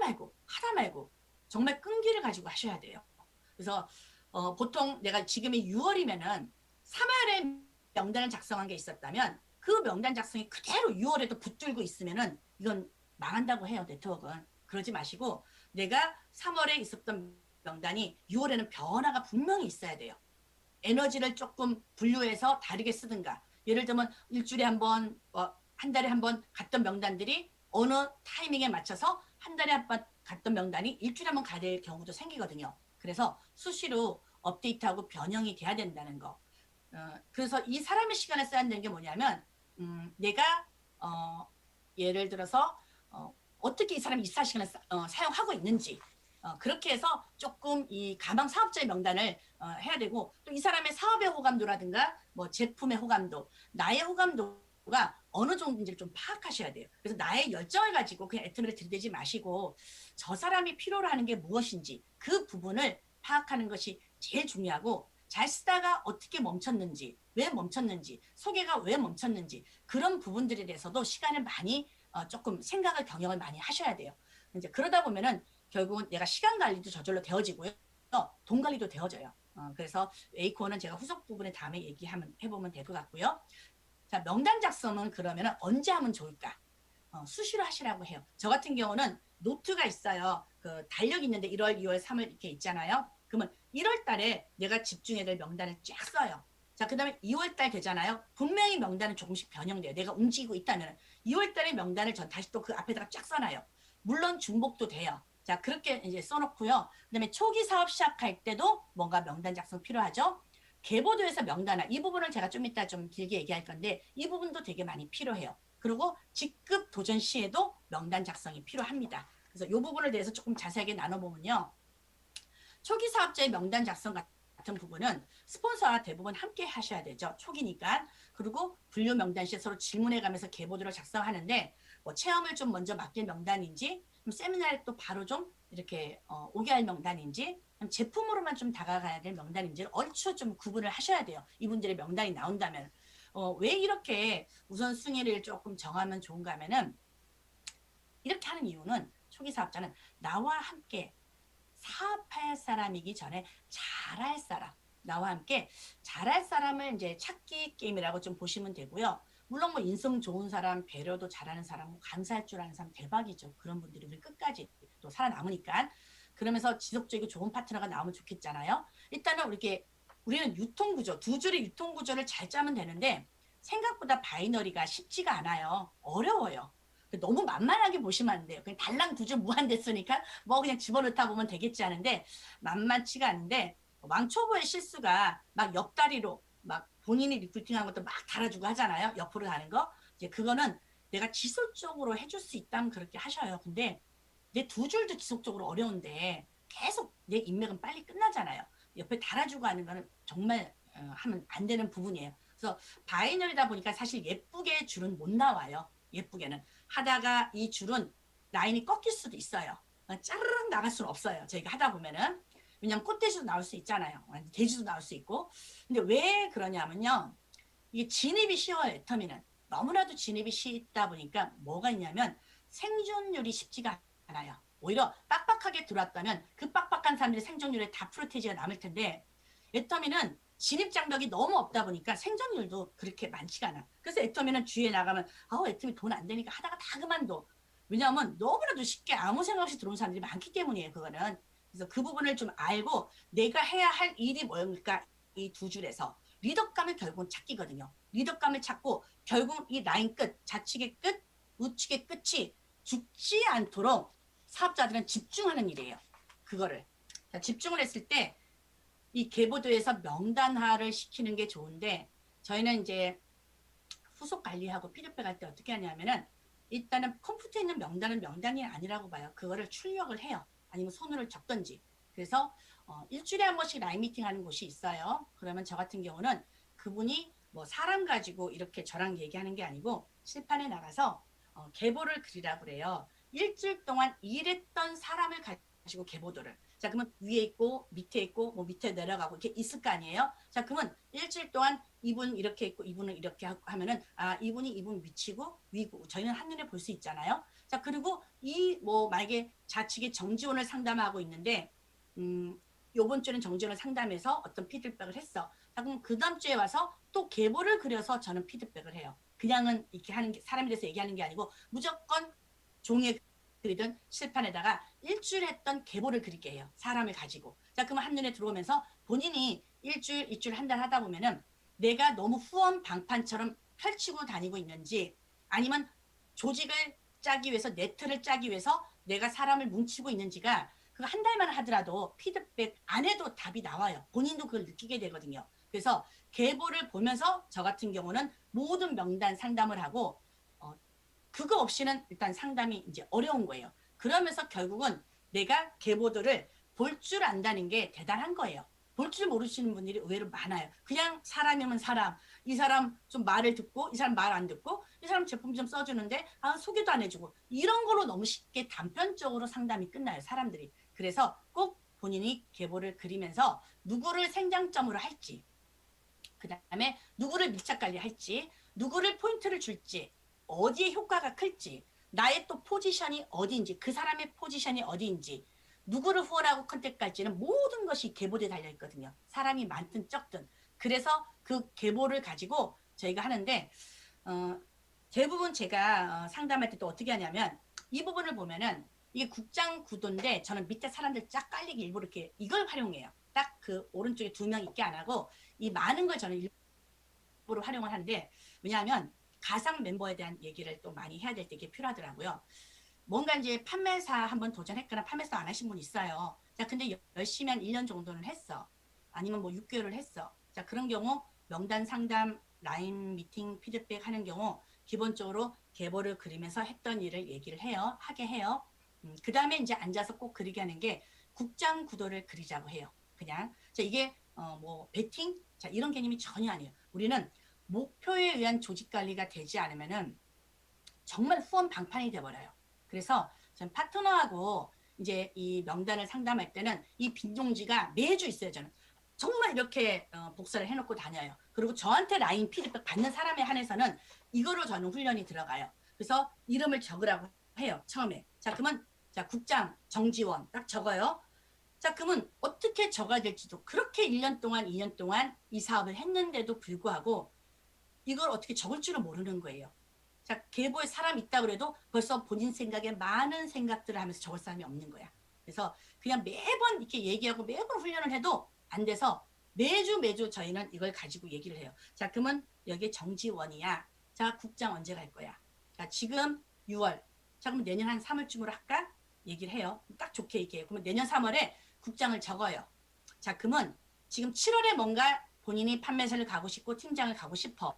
말고 정말 끈기를 가지고 하셔야 돼요. 그래서 보통 내가 지금이 6월이면은 3월에 명단을 작성한 게 있었다면 그 명단 작성이 그대로 6월에도 붙들고 있으면은 이건 망한다고 해요, 네트워크는. 그러지 마시고 내가 3월에 있었던 명단이 6월에는 변화가 분명히 있어야 돼요. 에너지를 조금 분류해서 다르게 쓰든가. 예를 들면 일주일에 한 번, 한 달에 한 번 갔던 명단들이 어느 타이밍에 맞춰서 한 달에 한 번 갔던 명단이 일주일에 한 번 가야 될 경우도 생기거든요. 그래서 수시로 업데이트하고 변형이 돼야 된다는 거. 그래서 이 사람의 시간을 써야 되는 게 뭐냐면 내가 예를 들어서 어떻게 이 사람이 24시간을 사용하고 있는지 그렇게 해서 조금 이 가망 사업자의 명단을 해야 되고 또 이 사람의 사업의 호감도라든가 뭐 제품의 호감도, 나의 호감도가 어느 정도인지를 좀 파악하셔야 돼요. 그래서 나의 열정을 가지고 그냥 애터미를 들이대지 마시고 저 사람이 필요로 하는 게 무엇인지 그 부분을 파악하는 것이 제일 중요하고 잘 쓰다가 어떻게 멈췄는지, 왜 멈췄는지, 소개가 왜 멈췄는지 그런 부분들에 대해서도 시간을 많이 조금 생각을 경영을 많이 하셔야 돼요. 이제 그러다 보면은 결국은 내가 시간 관리도 저절로 되어지고요. 돈 관리도 되어져요. 그래서 에이코어는 제가 후속 부분에 다음에 해보면 될 것 같고요. 자, 명단 작성은 그러면 언제 하면 좋을까? 수시로 하시라고 해요. 저 같은 경우는 노트가 있어요. 그 달력 있는데 1월, 2월, 3월 이렇게 있잖아요. 그러면 1월 달에 내가 집중해야 될 명단을 쫙 써요. 자, 그 다음에 2월 달 되잖아요. 분명히 명단은 조금씩 변형돼요. 내가 움직이고 있다면 2월 달에 명단을 전 다시 또 그 앞에다가 쫙 써놔요. 물론 중복도 돼요. 자, 그렇게 이제 써놓고요. 그 다음에 초기 사업 시작할 때도 뭔가 명단 작성 필요하죠. 계보도에서 명단화, 이 부분을 제가 좀 이따 좀 길게 얘기할 건데 이 부분도 되게 많이 필요해요. 그리고 직급 도전 시에도 명단 작성이 필요합니다. 그래서 이 부분에 대해서 조금 자세하게 나눠보면요. 초기 사업자의 명단 작성 같은 부분은 스폰서와 대부분 함께 하셔야 되죠. 초기니까. 그리고 분류 명단 시에 서로 질문해가면서 계보도를 작성하는데 뭐 체험을 좀 먼저 맡길 명단인지 세미나에 또 바로 좀 이렇게 오게 할 명단인지 제품으로만 좀 다가가야 될 명단인지를 얼추 좀 구분을 하셔야 돼요. 이분들의 명단이 나온다면. 왜 이렇게 우선순위를 조금 정하면 좋은가 하면은 이렇게 하는 이유는 초기 사업자는 나와 함께 사업할 사람이기 전에 잘할 사람, 나와 함께 잘할 사람을 이제 찾기 게임이라고 좀 보시면 되고요. 물론 뭐 인성 좋은 사람, 배려도 잘하는 사람, 뭐 감사할 줄 아는 사람 대박이죠. 그런 분들이 우리 끝까지 또 살아남으니까. 그러면서 지속적이고 좋은 파트너가 나오면 좋겠잖아요. 일단은 우리는 유통구조, 두 줄의 유통구조를 잘 짜면 되는데 생각보다 바이너리가 쉽지가 않아요. 어려워요. 너무 만만하게 보시면 안 돼요. 그냥 달랑 두 줄 무한대 쓰니까 뭐 그냥 집어넣다 보면 되겠지 하는데 만만치가 않은데 왕초보의 실수가 막 옆다리로 막 본인이 리프팅한 것도 막 달아주고 하잖아요. 옆으로 가는 거. 이제 그거는 내가 지속적으로 해줄 수 있다면 그렇게 하셔요. 근데 내 두 줄도 지속적으로 어려운데 계속 내 인맥은 빨리 끝나잖아요. 옆에 달아주고 하는 거는 정말 하면 안 되는 부분이에요. 그래서 바이너리다 보니까 사실 예쁘게 줄은 못 나와요. 예쁘게는. 하다가 이 줄은 라인이 꺾일 수도 있어요. 짜르륵 나갈 수는 없어요. 저희가 하다 보면은. 왜냐면 꽃돼지도 나올 수 있잖아요. 돼지도 나올 수 있고. 근데 왜 그러냐면요. 이게 진입이 쉬워요. 애터미는. 너무나도 진입이 쉽다 보니까 뭐가 있냐면 생존율이 쉽지가 않아요. 오히려 빡빡하게 들어왔다면 그 빡빡한 사람들이 생존율에 다 프로테이지가 남을 텐데 애터미는 진입 장벽이 너무 없다 보니까 생존율도 그렇게 많지가 않아. 그래서 애터미는 주위에 나가면 애터미 돈 안 되니까 하다가 다 그만둬. 왜냐하면 너무나도 쉽게 아무 생각 없이 들어온 사람들이 많기 때문이에요. 그거는. 그래서 그 부분을 좀 알고 내가 해야 할 일이 뭘까 이 두 줄에서 리더감을 결국은 찾기거든요. 리더감을 찾고 결국 이 라인 끝, 좌측의 끝, 우측의 끝이 죽지 않도록 사업자들은 집중하는 일이에요. 그거를. 자, 집중을 했을 때 이 계보도에서 명단화를 시키는 게 좋은데 저희는 이제 후속 관리하고 피드백할 때 어떻게 하냐면은 일단은 컴퓨터에 있는 명단은 명단이 아니라고 봐요. 그거를 출력을 해요. 아니면 손으로 적던지. 그래서 일주일에 한 번씩 라인 미팅 하는 곳이 있어요. 그러면 저 같은 경우는 그분이 뭐 사람 가지고 이렇게 저랑 얘기하는 게 아니고 실판에 나가서 계보를 그리라고 그래요. 일주일 동안 일했던 사람을 가지고 계보도를. 자, 그러면 위에 있고 밑에 있고 뭐 밑에 내려가고 이렇게 있을 거 아니에요? 자, 그러면 일주일 동안 이분 이렇게 있고 이분은 이렇게 하면은 이분이 이분 위치고 위고 저희는 한눈에 볼 수 있잖아요. 자, 그리고 이 뭐 만약에 좌측에 정지원을 상담하고 있는데 요번 주는 정지원을 상담해서 어떤 피드백을 했어. 자, 그럼 그 다음 주에 와서 또 계보를 그려서 저는 피드백을 해요. 그냥은 이렇게 하는 게 사람에 대해서 얘기하는 게 아니고 무조건 종이에 그리던 칠판에다가 일주일 했던 계보를 그리게 해요. 사람을 가지고. 자, 그러면 한눈에 들어오면서 본인이 일주일, 한 달 하다 보면은 내가 너무 후원 방판처럼 펼치고 다니고 있는지 아니면 조직을 짜기 위해서 네트를 짜기 위해서 내가 사람을 뭉치고 있는지가 그 한 달만 하더라도 피드백 안 해도 답이 나와요. 본인도 그걸 느끼게 되거든요. 그래서 계보를 보면서 저 같은 경우는 모든 명단 상담을 하고 그거 없이는 일단 상담이 이제 어려운 거예요. 그러면서 결국은 내가 계보들을 볼 줄 안다는 게 대단한 거예요. 볼 줄 모르시는 분들이 의외로 많아요. 그냥 사람이면 사람, 이 사람 좀 말을 듣고 이 사람 말 안 듣고 이 사람 제품 좀 써주는데 소개도 안 해주고 이런 걸로 너무 쉽게 단편적으로 상담이 끝나요. 사람들이. 그래서 꼭 본인이 계보를 그리면서 누구를 생장점으로 할지 그 다음에 누구를 밀착 관리할지 누구를 포인트를 줄지 어디에 효과가 클지 나의 또 포지션이 어디인지 그 사람의 포지션이 어디인지 누구를 후원하고 컨택할지는 모든 것이 계보에 달려있거든요. 사람이 많든 적든. 그래서 그 계보를 가지고 저희가 하는데 대부분 제가 상담할 때 또 어떻게 하냐면 이 부분을 보면은 이게 국장 구도인데 저는 밑에 사람들 쫙 깔리기 일부러 이렇게 이걸 활용해요. 딱 그 오른쪽에 2명 있게 안 하고 이 많은 걸 저는 일부러 활용을 하는데 왜냐하면 가상 멤버에 대한 얘기를 또 많이 해야 될 때 이게 필요하더라고요. 뭔가 이제 판매사 한번 도전했거나 판매사 안 하신 분 있어요. 자, 근데 열심히 한 1년 정도는 했어. 아니면 뭐 6개월을 했어. 자, 그런 경우 명단 상담, 라인 미팅, 피드백 하는 경우 기본적으로 계보를 그리면서 했던 일을 얘기를 해요. 하게 해요. 그 다음에 이제 앉아서 꼭 그리게 하는 게 국장 구도를 그리자고 해요. 그냥. 자, 이게 뭐 베팅? 자, 이런 개념이 전혀 아니에요. 우리는 목표에 의한 조직 관리가 되지 않으면은 정말 후원 방판이 돼버려요. 그래서 전 파트너하고 이제 이 명단을 상담할 때는 이 빈종지가 매주 있어요. 저는 정말 이렇게 복사를 해놓고 다녀요. 그리고 저한테 라인 피드백 받는 사람에 한해서는 이거로 저는 훈련이 들어가요. 그래서 이름을 적으라고 해요. 처음에. 자, 그러면 자 국장 정지원 딱 적어요. 자, 그러면 어떻게 적어야 될지도 그렇게 1년 동안 2년 동안 이 사업을 했는데도 불구하고 이걸 어떻게 적을 줄은 모르는 거예요. 자, 계보에 사람 있다 그래도 벌써 본인 생각에 많은 생각들을 하면서 적을 사람이 없는 거야. 그래서 그냥 매번 이렇게 얘기하고 매번 훈련을 해도 안 돼서 매주 저희는 이걸 가지고 얘기를 해요. 자, 그러면 여기 정지원이야. 자, 국장 언제 갈 거야? 자, 지금 6월. 자, 그럼 내년 한 3월쯤으로 할까? 얘기를 해요. 딱 좋게 얘기해요. 그러면 내년 3월에 국장을 적어요. 자, 그러면 지금 7월에 뭔가 본인이 판매사를 가고 싶고 팀장을 가고 싶어.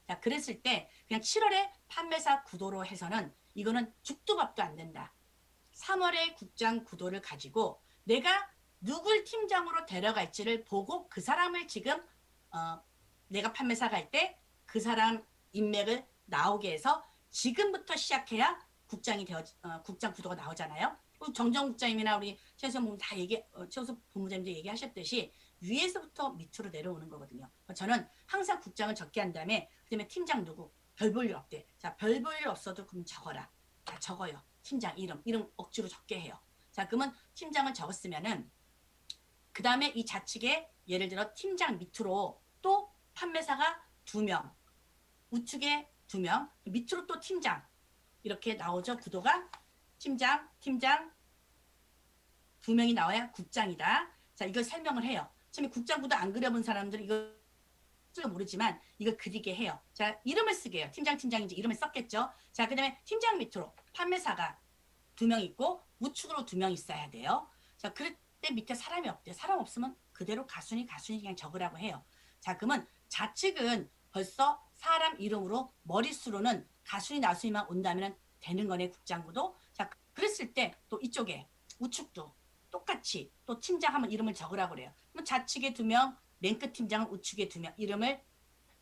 자, 그랬을 때 그냥 7월에 판매사 구도로 해서는 이거는 죽도 밥도 안 된다. 3월에 국장 구도를 가지고 내가 누굴 팀장으로 데려갈지를 보고 그 사람을 지금 내가 판매사 갈 때 그 사람 인맥을 나오게 해서 지금부터 시작해야 국장이 국장 구도가 나오잖아요. 정정 국장님이나 우리 최우선 본부장 다 최우선 본부장님도 얘기하셨듯이 위에서부터 밑으로 내려오는 거거든요. 저는 항상 국장을 적게 한 다음에 그다음에 팀장 누구 별 볼 일 없대. 자, 별 볼 일 없어도 그럼 적어라. 다 적어요. 팀장 이름 억지로 적게 해요. 자, 그러면 팀장을 적었으면은 그 다음에 이 좌측에 예를 들어 팀장 밑으로 또 판매사가 2명, 우측에 2명, 밑으로 또 팀장 이렇게 나오죠. 구도가 팀장 2명이 나와야 국장이다. 자, 이걸 설명을 해요. 처음에 국장 구도 안 그려본 사람들은 이거 모르지만 이걸 그리게 해요. 자, 이름을 쓰게 해요. 팀장인지 이름을 썼겠죠. 자, 그 다음에 팀장 밑으로 판매사가 2명 있고 우측으로 2명 있어야 돼요. 자, 그럴 때 밑에 사람이 없대요. 사람 없으면 그대로 가순이 그냥 적으라고 해요. 자, 그러면 좌측은 벌써 사람 이름으로 머릿수로는 가순이 나순이만 온다면 되는 거네, 국장구도. 자, 그랬을 때 또 이쪽에 우측도 똑같이 또 팀장 하면 이름을 적으라고 그래요. 그럼 좌측에 2명, 맨 끝 팀장은 우측에 2명 이름을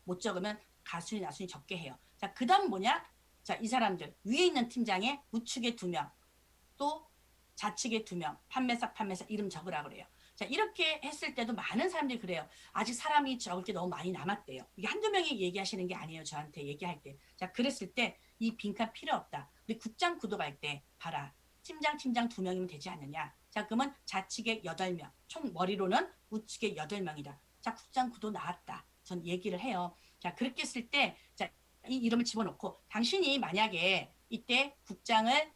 못 적으면 가순이 나순이 적게 해요. 자, 그 다음 뭐냐? 자, 이 사람들 위에 있는 팀장에 우측에 2명 또 좌측에 2명 판매사 이름 적으라고 그래요. 자, 이렇게 했을 때도 많은 사람들이 그래요. 아직 사람이 적을 게 너무 많이 남았대요. 이게 한두 명이 얘기하시는 게 아니에요. 저한테 얘기할 때. 자, 그랬을 때 이 빈칸 필요 없다. 우리 국장 구도 갈 때 봐라. 팀장 2명이면 되지 않느냐. 자, 그러면 좌측에 8명 총 머리로는 우측에 8명이다. 자, 국장 구도 나왔다. 전 얘기를 해요. 자, 그렇게 했을 때 자, 이 이름을 집어넣고 당신이 만약에 이때 국장을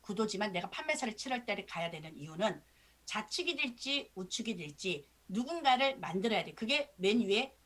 구도지만 내가 판매사를 7월 달에 가야 되는 이유는 좌측이 될지 우측이 될지 누군가를 만들어야 돼. 그게 맨 위에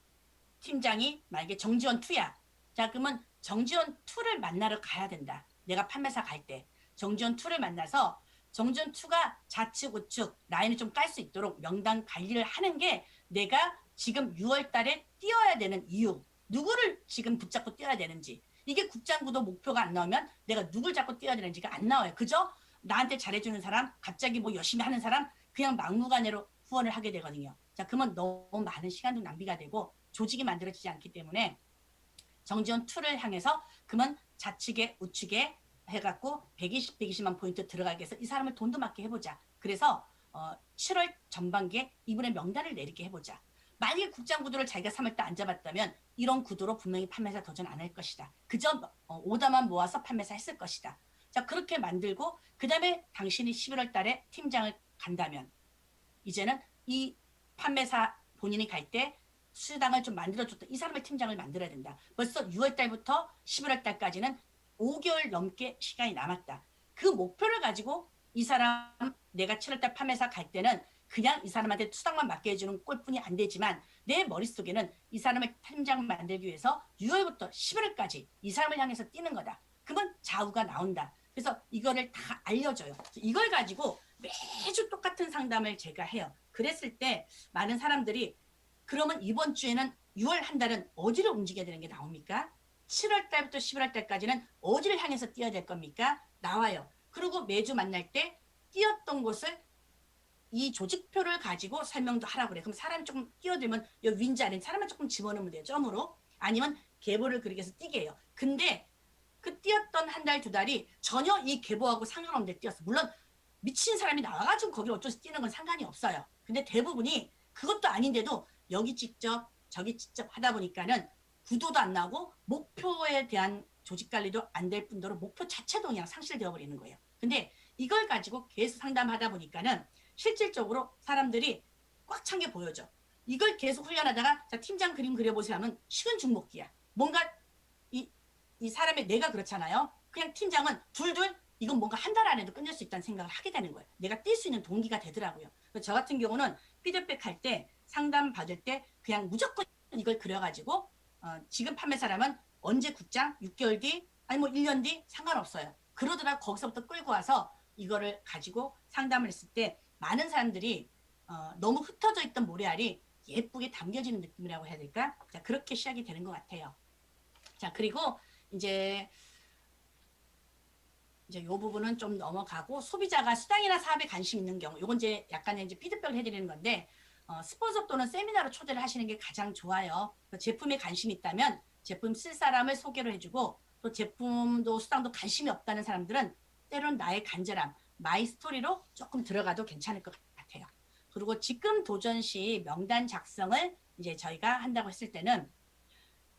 팀장이 만약에 정지원 2야. 자, 그러면 정지원 2를 만나러 가야 된다. 내가 판매사 갈 때. 정지원 2를 만나서 정지원 2가 좌측, 우측 라인을 좀 깔 수 있도록 명단 관리를 하는 게 내가 지금 6월 달에 뛰어야 되는 이유. 누구를 지금 붙잡고 뛰어야 되는지. 이게 국장구도 목표가 안 나오면 내가 누굴 잡고 뛰어야 되는지가 안 나와요. 그죠? 나한테 잘해주는 사람, 갑자기 뭐 열심히 하는 사람, 그냥 막무가내로 후원을 하게 되거든요. 자, 그러면 너무 많은 시간도 낭비가 되고 조직이 만들어지지 않기 때문에 정지원 2를 향해서 그러면 좌측에 우측에 해갖고 120, 120만 포인트 들어가게 해서 이 사람을 돈도 맞게 해보자. 그래서 7월 전반기에 이분의 명단을 내리게 해보자. 만약에 국장 구도를 자기가 3월 때 안 잡았다면 이런 구도로 분명히 판매사 도전 안 할 것이다. 그저 오더만 모아서 판매사 했을 것이다. 자, 그렇게 만들고 그 다음에 당신이 11월 달에 팀장을 간다면 이제는 이 판매사 본인이 갈 때 수당을 좀 만들어줬던 이 사람의 팀장을 만들어야 된다. 벌써 6월 달부터 11월 달까지는 5개월 넘게 시간이 남았다. 그 목표를 가지고 이 사람 내가 7월 달 판매사 갈 때는 그냥 이 사람한테 수당만 맡게 해주는 꼴뿐이 안 되지만 내 머릿속에는 이 사람을 팀장 만들기 위해서 6월부터 11월까지 이 사람을 향해서 뛰는 거다. 그러면 좌우가 나온다. 그래서 이거를 다 알려줘요. 이걸 가지고 매주 똑같은 상담을 제가 해요. 그랬을 때 많은 사람들이 그러면 이번 주에는 6월 한 달은 어디를 움직여야 되는 게 나옵니까? 7월 달부터 11월 달까지는 어디를 향해서 뛰어야 될 겁니까? 나와요. 그리고 매주 만날 때 뛰었던 곳을 이 조직표를 가지고 설명도 하라고 그래. 그럼 사람이 조금 뛰어들면 이 윈지 아래 사람만 조금 집어넣으면 돼요. 점으로. 아니면 계보를 그리게 해서 뛰게 해요. 근데 그 뛰었던 한 달, 두 달이 전혀 이 계보하고 상관없는데 뛰었어. 물론 미친 사람이 나와가지고 거기 어쩌서 뛰는 건 상관이 없어요. 근데 대부분이 그것도 아닌데도 여기 직접 저기 직접 하다 보니까는 구도도 안 나오고 목표에 대한 조직 관리도 안 될 뿐더러 목표 자체도 그냥 상실되어 버리는 거예요. 근데 이걸 가지고 계속 상담하다 보니까는 실질적으로 사람들이 꽉 찬 게 보여져. 이걸 계속 훈련하다가 자 팀장 그림 그려보세요 하면 식은 죽 먹기야. 뭔가 이 사람의 뇌가 그렇잖아요. 그냥 팀장은 둘둘 이건 뭔가 한 달 안에도 끝낼 수 있다는 생각을 하게 되는 거예요. 내가 뛸 수 있는 동기가 되더라고요. 저 같은 경우는 피드백 할 때 상담 받을 때 그냥 무조건 이걸 그려가지고 지금 판매사라면 언제 국장 6개월 뒤 아니 뭐 1년 뒤 상관없어요. 그러더라 거기서부터 끌고 와서 이거를 가지고 상담을 했을 때 많은 사람들이 너무 흩어져 있던 모래알이 예쁘게 담겨지는 느낌이라고 해야 될까? 자, 그렇게 시작이 되는 것 같아요. 자, 그리고 이제 이 부분은 좀 넘어가고 소비자가 수당이나 사업에 관심 있는 경우 이건 이제 약간 이제 피드백을 해드리는 건데 스폰서 또는 세미나로 초대를 하시는 게 가장 좋아요. 제품에 관심이 있다면 제품 쓸 사람을 소개를 해주고 또 제품도 수당도 관심이 없다는 사람들은 때론 나의 간절함, 마이 스토리로 조금 들어가도 괜찮을 것 같아요. 그리고 지금 도전 시 명단 작성을 이제 저희가 한다고 했을 때는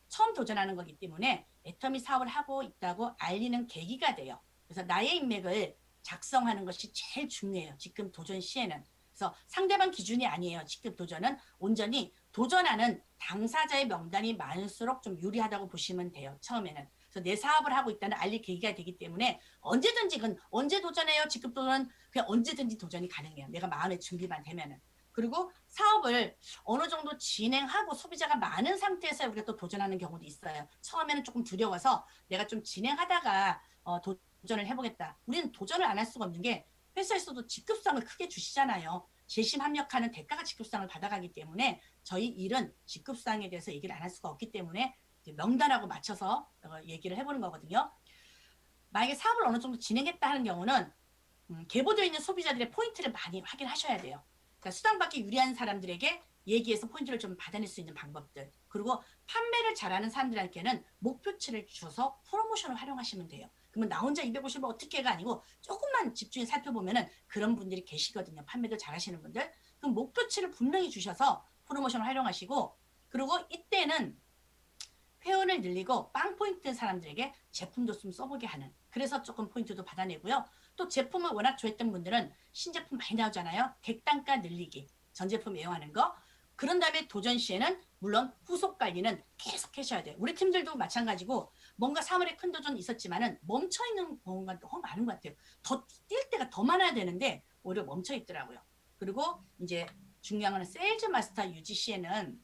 처음 도전하는 거기 때문에 애터미 사업을 하고 있다고 알리는 계기가 돼요. 그래서 나의 인맥을 작성하는 것이 제일 중요해요. 지금 도전 시에는. 그래서 상대방 기준이 아니에요. 지금 도전은 온전히 도전하는 당사자의 명단이 많을수록 좀 유리하다고 보시면 돼요. 처음에는. 그래서 내 사업을 하고 있다는 알릴 계기가 되기 때문에 언제든지 그건 언제 도전해요? 지금 도전 그냥 언제든지 도전이 가능해요. 내가 마음의 준비만 되면은. 그리고 사업을 어느 정도 진행하고 소비자가 많은 상태에서 우리가 또 도전하는 경우도 있어요. 처음에는 조금 두려워서 내가 좀 진행하다가 도전을 해보겠다. 우리는 도전을 안 할 수가 없는 게 회사에서도 직급상을 크게 주시잖아요. 재심 합력하는 대가가 직급상을 받아가기 때문에 저희 일은 직급상에 대해서 얘기를 안 할 수가 없기 때문에 명단하고 맞춰서 얘기를 해보는 거거든요. 만약에 사업을 어느 정도 진행했다 하는 경우는 계보되어 있는 소비자들의 포인트를 많이 확인하셔야 돼요. 그러니까 수당받기 유리한 사람들에게 얘기해서 포인트를 좀 받아낼 수 있는 방법들. 그리고 판매를 잘하는 사람들한테는 목표치를 주셔서 프로모션을 활용하시면 돼요. 그러면 나 혼자 250을 어떻게가 아니고 조금만 집중해 살펴보면은 그런 분들이 계시거든요. 판매도 잘하시는 분들. 그럼 목표치를 분명히 주셔서 프로모션을 활용하시고 그리고 이때는 회원을 늘리고 빵 포인트 사람들에게 제품도 좀 써보게 하는 그래서 조금 포인트도 받아내고요. 또 제품을 워낙 좋아했던 분들은 신제품 많이 나오잖아요. 객단가 늘리기, 전 제품 애용하는 거. 그런 다음에 도전 시에는 물론 후속 관리는 계속 하셔야 돼요. 우리 팀들도 마찬가지고 뭔가 사물의 큰 도전은 있었지만은 멈춰 있는 경우가 너무 많은 것 같아요. 더 뛸 때가 더 많아야 되는데 오히려 멈춰 있더라고요. 그리고 이제 중요한 건 세일즈 마스터 UGC에는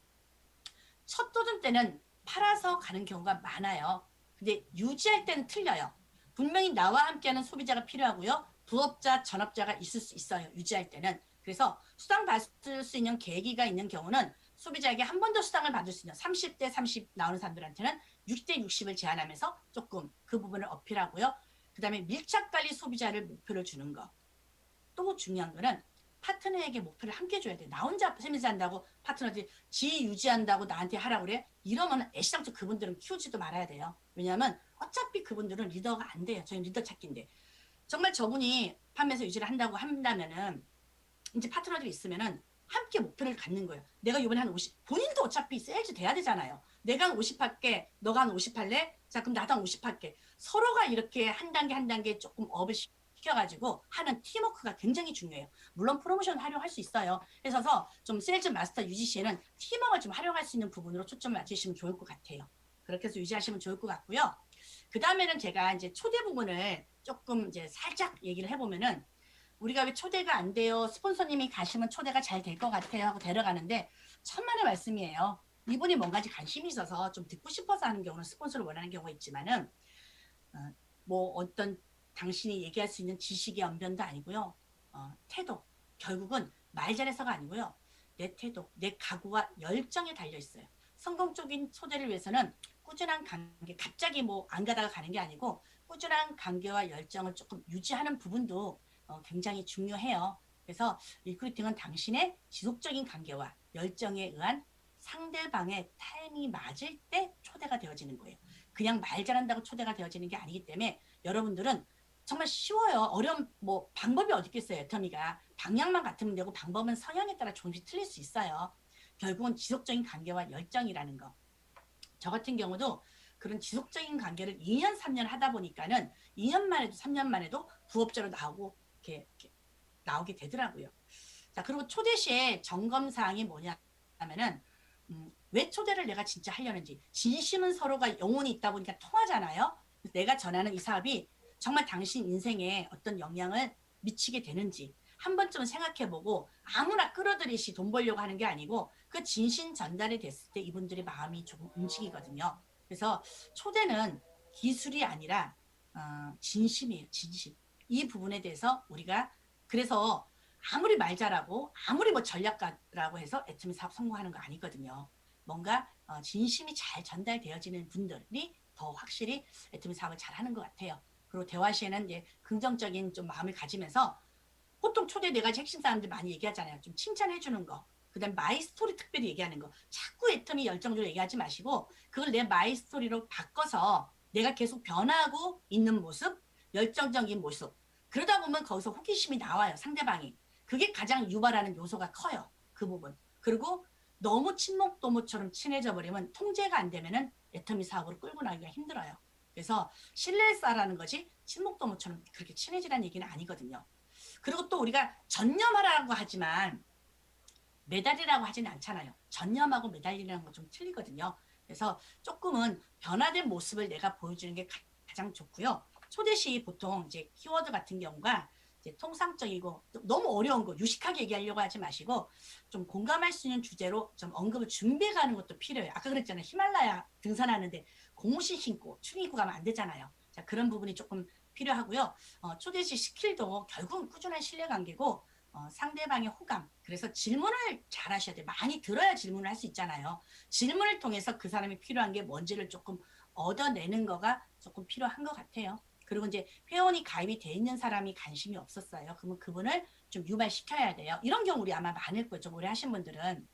첫 도전 때는 팔아서 가는 경우가 많아요. 근데 유지할 때는 틀려요. 분명히 나와 함께하는 소비자가 필요하고요. 부업자, 전업자가 있을 수 있어요. 유지할 때는. 그래서 수당 받을 수 있는 계기가 있는 경우는 소비자에게 한 번 더 수당을 받을 수 있는 30대 30 나오는 사람들한테는 6대 60을 제한하면서 조금 그 부분을 어필하고요. 그 다음에 밀착관리 소비자를 목표를 주는 거. 또 중요한 거는 파트너에게 목표를 함께 줘야 돼. 나 혼자 세미스 한다고 파트너들이 지 유지한다고 나한테 하라고 그래? 이러면 애시당초 그분들은 키우지도 말아야 돼요. 왜냐하면 어차피 그분들은 리더가 안 돼요. 저희 리더 찾기인데. 정말 저분이 판매에서 유지를 한다고 한다면은 이제 파트너들이 있으면은 함께 목표를 갖는 거예요. 내가 이번에 한 50, 본인도 어차피 세일즈 돼야 되잖아요. 내가 한 50 할게, 너가 한 50 할래? 자, 그럼 나도 한 50 할게. 서로가 이렇게 한 단계 한 단계 조금 업을 시켜가지고 하는 팀워크가 굉장히 중요해요. 물론 프로모션 활용할 수 있어요. 그래서 좀 세일즈 마스터 유지시에는 팀워크를 좀 활용할 수 있는 부분으로 초점을 맞추시면 좋을 것 같아요. 그렇게 해서 유지하시면 좋을 것 같고요. 그 다음에는 제가 이제 초대 부분을 조금 이제 살짝 얘기를 해보면은 우리가 왜 초대가 안 돼요? 스폰서님이 가시면 초대가 잘 될 것 같아요 하고 데려가는데 천만의 말씀이에요. 이분이 뭔가지 관심이 있어서 좀 듣고 싶어서 하는 경우는 스폰서를 원하는 경우가 있지만은 뭐 어떤 당신이 얘기할 수 있는 지식의 언변도 아니고요. 태도. 결국은 말 잘해서가 아니고요. 내 태도, 내 각오와 열정에 달려 있어요. 성공적인 초대를 위해서는 꾸준한 관계, 갑자기 뭐 안 가다가 가는 게 아니고 꾸준한 관계와 열정을 조금 유지하는 부분도 굉장히 중요해요. 그래서 리크루팅은 당신의 지속적인 관계와 열정에 의한 상대방의 타임이 맞을 때 초대가 되어지는 거예요. 그냥 말 잘한다고 초대가 되어지는 게 아니기 때문에 여러분들은 정말 쉬워요. 어려운 뭐 방법이 어디 있겠어요. 애터미가 방향만 같으면 되고 방법은 성향에 따라 조금씩 틀릴 수 있어요. 결국은 지속적인 관계와 열정이라는 거. 저 같은 경우도 그런 지속적인 관계를 2년, 3년 하다 보니까는 2년 만에도 3년 만에도 부업자로 나오고 이렇게 나오게 되더라고요. 자, 그리고 초대 시에 점검 사항이 뭐냐면은 왜 초대를 내가 진짜 하려는지. 진심은 서로가 영혼이 있다 보니까 통하잖아요. 내가 전하는 이 사업이 정말 당신 인생에 어떤 영향을 미치게 되는지 한 번쯤은 생각해보고 아무나 끌어들이시 돈 벌려고 하는 게 아니고 그 진심 전달이 됐을 때 이분들의 마음이 조금 움직이거든요. 그래서 초대는 기술이 아니라 진심이에요. 진심. 이 부분에 대해서 우리가 그래서 아무리 말 잘하고 아무리 뭐 전략가라고 해서 애터미 사업 성공하는 거 아니거든요. 뭔가 진심이 잘 전달되어지는 분들이 더 확실히 애터미 사업을 잘하는 것 같아요. 그리고 대화 시에는 이제 긍정적인 좀 마음을 가지면서 보통 초대 네 가지 핵심 사람들 많이 얘기하잖아요. 좀 칭찬해 주는 거. 그다음 마이 스토리 특별히 얘기하는 거. 자꾸 애터미 열정적으로 얘기하지 마시고 그걸 내 마이 스토리로 바꿔서 내가 계속 변하고 있는 모습, 열정적인 모습. 그러다 보면 거기서 호기심이 나와요. 상대방이. 그게 가장 유발하는 요소가 커요. 그 부분. 그리고 너무 친목도모처럼 친해져 버리면 통제가 안 되면은 애터미 사업으로 끌고 나기가 힘들어요. 그래서 신뢰를 쌓라는 것이 친목도모처럼 그렇게 친해지라는 얘기는 아니거든요. 그리고 또 우리가 전념하라고 하지만 매달이라고 하지는 않잖아요. 전념하고 매달리라는 건 좀 틀리거든요. 그래서 조금은 변화된 모습을 내가 보여주는 게 가장 좋고요. 초대 시 보통 이제 키워드 같은 경우가 이제 통상적이고 너무 어려운 거 유식하게 얘기하려고 하지 마시고 좀 공감할 수 있는 주제로 좀 언급을 준비해 가는 것도 필요해요. 아까 그랬잖아요. 히말라야 등산하는데 고무신 신고 춤 입고 가면 안 되잖아요. 자, 그런 부분이 조금 필요하고요. 초대 시 스킬도 결국은 꾸준한 신뢰관계고 상대방의 호감. 그래서 질문을 잘 하셔야 돼요. 많이 들어야 질문을 할 수 있잖아요. 질문을 통해서 그 사람이 필요한 게 뭔지를 조금 얻어내는 거가 조금 필요한 것 같아요. 그리고 이제 회원이 가입이 돼 있는 사람이 관심이 없었어요. 그러면 그분을 좀 유발시켜야 돼요. 이런 경우 우리 아마 많을 거예요. 좀 오래 하신 분들은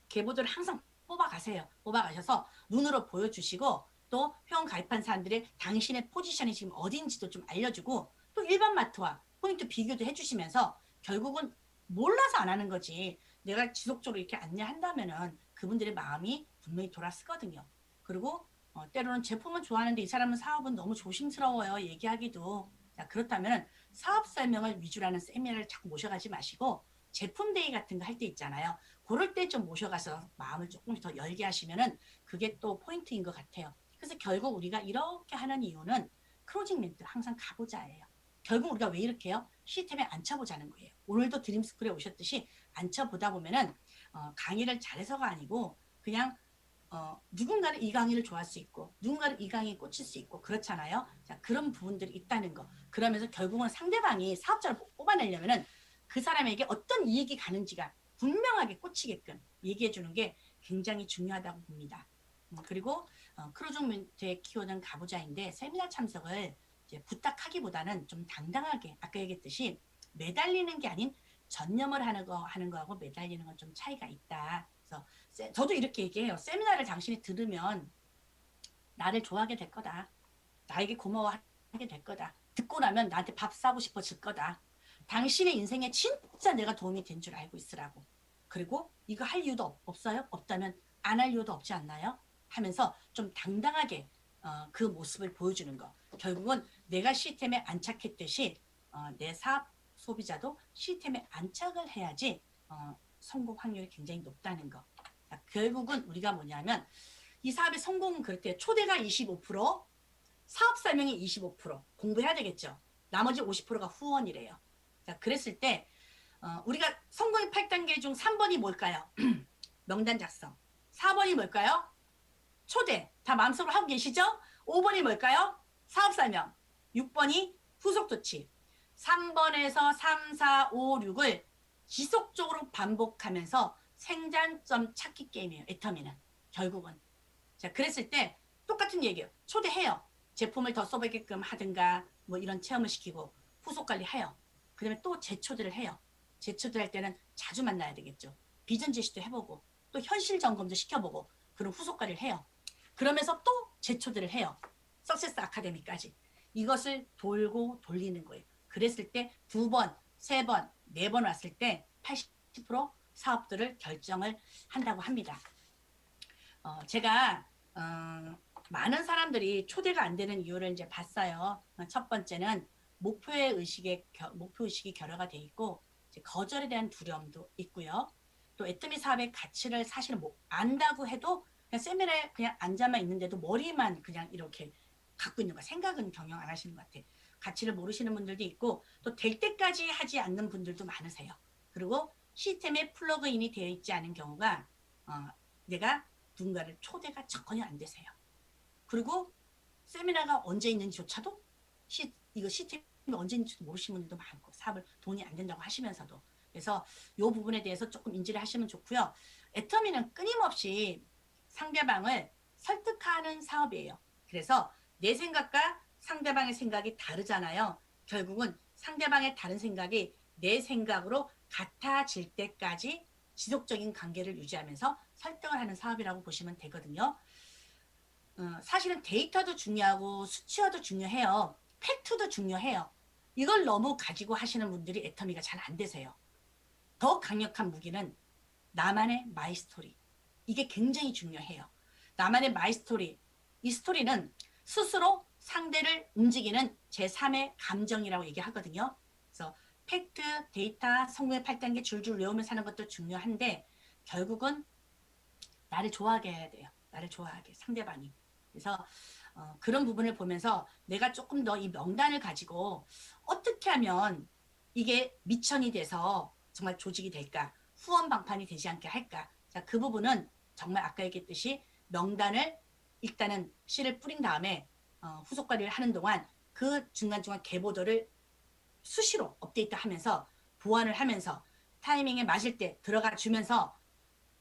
계보들을 항상 뽑아가세요. 뽑아가셔서 눈으로 보여주시고 또 회원 가입한 사람들의 당신의 포지션이 지금 어딘지도 좀 알려주고 또 일반 마트와 포인트 비교도 해주시면서 결국은 몰라서 안 하는 거지. 내가 지속적으로 이렇게 안내한다면은 그분들의 마음이 분명히 돌아서거든요. 그리고 때로는 제품은 좋아하는데 이 사람은 사업은 너무 조심스러워요. 얘기하기도. 자, 그렇다면 사업 설명을 위주로 하는 세미나를 자꾸 모셔가지 마시고 제품 데이 같은 거 할 때 있잖아요. 그럴 때 좀 모셔가서 마음을 조금 더 열게 하시면은 그게 또 포인트인 것 같아요. 그래서 결국 우리가 이렇게 하는 이유는 클로징 멘트 항상 가보자예요. 결국 우리가 왜 이렇게 해요? 시스템에 앉혀보자는 거예요. 오늘도 드림스쿨에 오셨듯이 앉혀보다 보면은 강의를 잘해서가 아니고 그냥 누군가는 이 강의를 좋아할 수 있고 누군가는 이 강의에 꽂힐 수 있고 그렇잖아요. 자, 그런 부분들이 있다는 거. 그러면서 결국은 상대방이 사업자를 뽑아내려면은 그 사람에게 어떤 이익이 가는지가 분명하게 꽂히게끔 얘기해 주는 게 굉장히 중요하다고 봅니다. 그리고 크루징 멘트의 키워드는 가부자인데 세미나 참석을 이제 부탁하기보다는 좀 당당하게 아까 얘기했듯이 매달리는 게 아닌 전념을 하는 거하고 매달리는 건 좀 차이가 있다. 그래서 저도 이렇게 얘기해요. 세미나를 당신이 들으면 나를 좋아하게 될 거다. 나에게 고마워하게 될 거다. 듣고 나면 나한테 밥 사고 싶어질 거다. 당신의 인생에 진짜 내가 도움이 된 줄 알고 있으라고. 그리고 이거 할 이유도 없어요? 없다면 안 할 이유도 없지 않나요? 하면서 좀 당당하게 그 모습을 보여주는 거. 결국은 내가 시스템에 안착했듯이 내 사업 소비자도 시스템에 안착을 해야지 성공 확률이 굉장히 높다는 거. 자, 결국은 우리가 뭐냐면 이 사업의 성공은 그렇대요. 초대가 25%, 사업 설명이 25% 공부해야 되겠죠. 나머지 50%가 후원이래요. 자, 그랬을 때 우리가 성공의 8단계 중 3번이 뭘까요? 명단 작성. 4번이 뭘까요? 초대. 다 마음속으로 하고 계시죠? 5번이 뭘까요? 사업 설명. 6번이 후속 조치. 3번에서 3, 4, 5, 6을 지속적으로 반복하면서 생산점 찾기 게임이에요. 애터미는. 결국은. 자, 그랬을 때 똑같은 얘기예요. 초대해요. 제품을 더 써보게끔 하든가 뭐 이런 체험을 시키고 후속 관리해요. 그 다음에 또 재초대를 해요. 재초대할 때는 자주 만나야 되겠죠. 비전 제시도 해보고 또 현실 점검도 시켜보고 그런 후속 관리를 해요. 그러면서 또 재초대를 해요. 석세스 아카데미까지. 이것을 돌고 돌리는 거예요. 그랬을 때 2번, 3번, 4번 왔을 때 80% 사업들을 결정을 한다고 합니다. 제가 많은 사람들이 초대가 안 되는 이유를 이제 봤어요. 첫 번째는 목표 의식이 결여가 돼 있고 이제 거절에 대한 두려움도 있고요. 또 애터미 사업의 가치를 사실은 뭐 안다고 해도 그냥 세미나에 그냥 앉아만 있는데도 머리만 그냥 이렇게 갖고 있는 거 생각은 경영 안 하시는 것 같아요. 가치를 모르시는 분들도 있고 또 될 때까지 하지 않는 분들도 많으세요. 그리고 시스템에 플러그인이 되어 있지 않은 경우가 내가 누군가를 초대가 전혀 안 되세요. 그리고 세미나가 언제 있는지조차도 이거 시스템이 언제 있는지도 모르시는 분들도 많고 사업을 돈이 안 된다고 하시면서도 그래서 이 부분에 대해서 조금 인지를 하시면 좋고요. 애터미는 끊임없이 상대방을 설득하는 사업이에요. 그래서 내 생각과 상대방의 생각이 다르잖아요. 결국은 상대방의 다른 생각이 내 생각으로 같아질 때까지 지속적인 관계를 유지하면서 설득을 하는 사업이라고 보시면 되거든요. 사실은 데이터도 중요하고 수치화도 중요해요. 팩트도 중요해요. 이걸 너무 가지고 하시는 분들이 애터미가 잘 안 되세요. 더 강력한 무기는 나만의 마이 스토리. 이게 굉장히 중요해요. 나만의 마이 스토리. 이 스토리는 스스로 상대를 움직이는 제3의 감정이라고 얘기하거든요. 그래서 팩트, 데이터, 성공의 8단계 줄줄 외우면서 하는 것도 중요한데 결국은 나를 좋아하게 해야 돼요. 나를 좋아하게, 상대방이. 그래서 그런 부분을 보면서 내가 조금 더 이 명단을 가지고 어떻게 하면 이게 미천이 돼서 정말 조직이 될까? 후원 방판이 되지 않게 할까? 자, 그 부분은 정말 아까 얘기했듯이 명단을 일단은 씨를 뿌린 다음에 후속 관리를 하는 동안 그 중간중간 계보도를 수시로 업데이트하면서 보완을 하면서 타이밍에 맞을 때 들어가 주면서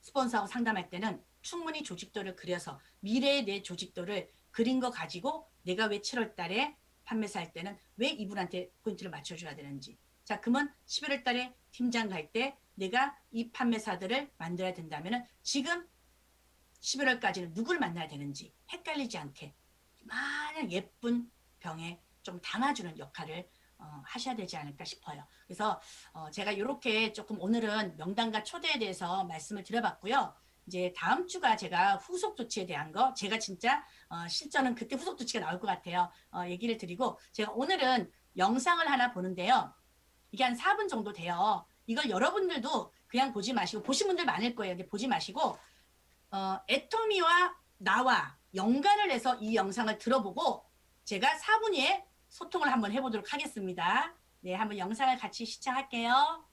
스폰서하고 상담할 때는 충분히 조직도를 그려서 미래의 내 조직도를 그린 거 가지고 내가 왜 7월 달에 판매사 할 때는 왜 이분한테 포인트를 맞춰줘야 되는지. 자, 그러면 11월 달에 팀장 갈 때 내가 이 판매사들을 만들어야 된다면 지금 11월까지는 누굴 만나야 되는지 헷갈리지 않게 마냥 예쁜 병에 좀 담아주는 역할을 하셔야 되지 않을까 싶어요. 그래서 제가 이렇게 조금 오늘은 명단과 초대에 대해서 말씀을 드려봤고요. 이제 다음 주가 제가 후속 조치에 대한 거 제가 진짜 실전은 그때 후속 조치가 나올 것 같아요. 얘기를 드리고 제가 오늘은 영상을 하나 보는데요. 이게 한 4분 정도 돼요. 이걸 여러분들도 그냥 보지 마시고 보신 분들 많을 거예요. 근데 보지 마시고 애터미와 나와 연관을 해서 이 영상을 들어보고 제가 4분위에 소통을 한번 해보도록 하겠습니다. 네, 한번 영상을 같이 시청할게요.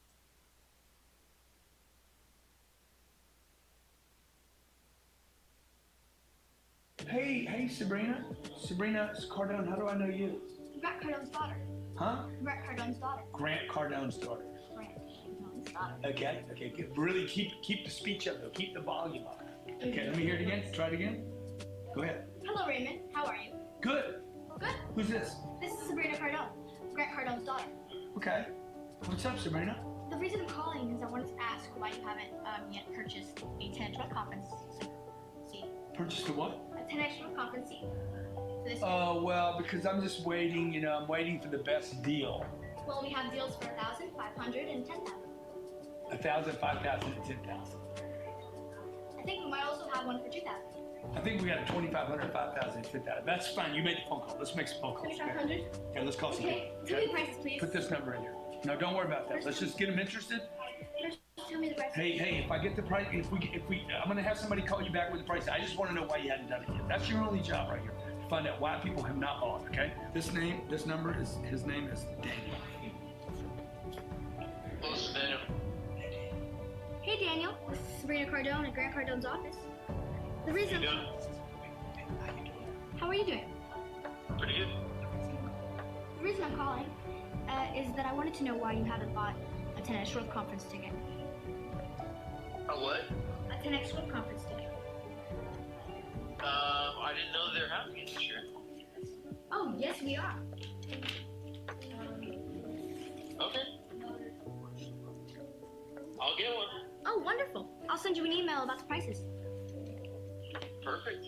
Hey, Sabrina. Sabrina Cardone, how do I know you? Grant Cardone's daughter. Huh? Grant Cardone's daughter. Grant Cardone's daughter. Grant Cardone's daughter. Okay, good. Really keep the speech up though. Keep the volume up. Okay, let me hear it again. Try it again. Go ahead. Hello, Raymond. How are you? Good. Good. Who's this? This is Sabrina Cardone, Grant Cardone's daughter. Okay. What's up, Sabrina? The reason I'm calling is I wanted to ask why you haven't yet purchased a 10x conference seat. Purchased a what? A 10x conference seat. For this year. Oh, well, because I'm just waiting, I'm waiting for the best deal. Well, we have deals for 1,000, 500, and 10,000. 1,000, 5,000, and 10,000. I think we might also have one for 2,000. I think we got a 2,500, 5,000, and 10,000. That's fine. You made the phone call. Let's make some phone calls. 2,500? Okay, let's call some Okay, people. tell me the prices, please. Put this number in here. No, don't worry about that. Let's just get them interested. Just tell me the prices. Hey, if I get the price, I'm gonna have somebody call you back with the price. I just want to know why you hadn't done it yet. That's your only job right here. To find out why people have not bought. Okay. This number is his name is Daniel. Close, Daniel. Hey, Daniel. This is Sabrina Cardone at Grant Cardone's office. The reason. You doing? How are you doing? Pretty good. The reason I'm calling is that I wanted to know why you haven't bought a 10x World Conference ticket. A what? A 10x World Conference ticket. I didn't know they were having it this year. Oh, yes, we are. Okay. I'll get one. Oh, wonderful. I'll send you an email about the prices. Perfect.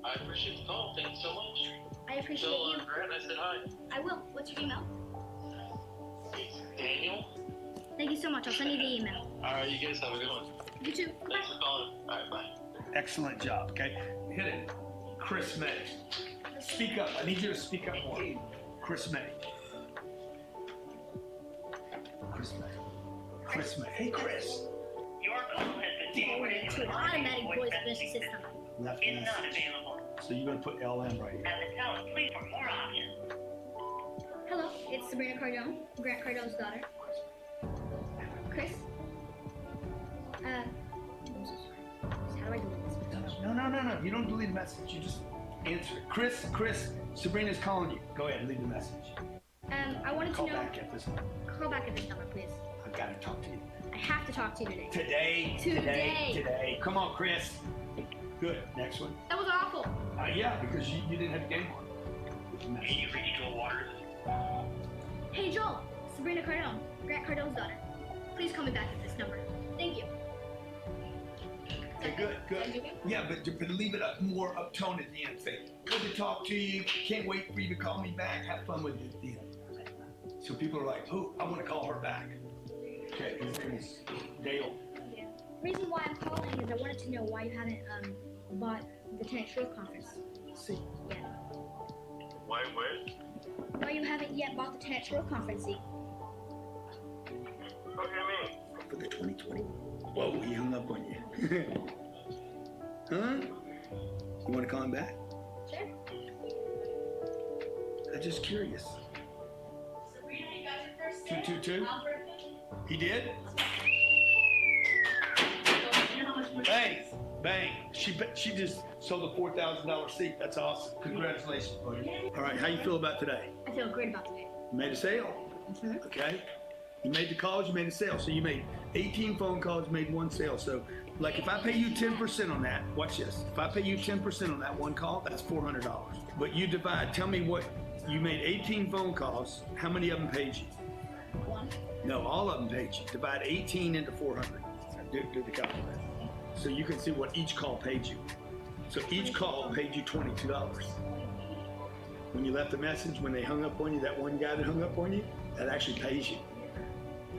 I appreciate the call. Thank you so much. I appreciate Tell you. Grant I said hi. I will. What's your email? It's Daniel. Thank you so much. I'll send you the email. All right, you guys have a good one. You too. Thanks for calling. All right, bye. Excellent job. Okay. Hit it. Chris May. Speak up. I need you to speak up more. Chris May. Chris May. Chris May. Hey, Chris. Your call has been forwarded to an Automatic voice messaging recognition system. Left Is not message. available. So you're gonna put LM right here. At the tone, please for more options. Hello, it's Sabrina Cardone, Grant Cardone's daughter. Chris? I'm so sorry. How do I delete this? No. You don't delete a message. You just answer it. Chris, Sabrina's calling you. Go ahead, leave the message. I wanted to Call know. back at this number. Call back at this number, please. I've got to talk to you. I have to talk to you today. Today. Come on, Chris. Good. Next one. That was awful. Yeah, because you didn't have the game on. Can you reach Joel Waters? Hey, Joel. Sabrina Cardone, Grant Cardone's daughter. Please call me back at this number. Thank you. Okay, good. Yeah, but leave it up more uptone at the end. Say, good to talk to you. Can't wait for you to call me back. Have fun with it at the end. So people are like, oh, I want to call her back. Okay, his name is Dale. The reason why I'm calling is I wanted to know why you haven't bought the 10x World Conference. See. Yeah. Why, where? Why you haven't yet bought the 10x World Conference seat? What do you mean? For the 2020. Whoa, he hung up on you. Huh? You want to call him back? Sure. I'm just curious. Sabrina, you got your first sale? 222? Albert? He did? Bang. She just sold a $4,000 seat. That's awesome. Congratulations, buddy. All right, how you feel about today? I feel great about today. You made a sale. Okay. You made the calls, you made a sale. So you made 18 phone calls, made one sale. So like if I pay you 10% on that, watch this. If I pay you 10% on that one call, that's $400. But you divide, tell me what, you made 18 phone calls. How many of them paid you? One. No, all of them paid you. Divide 18 into 400. Do the calculator. So you can see what each call paid you. So each call paid you $22. When you left a message, when they hung up on you, that one guy that hung up on you, that actually pays you.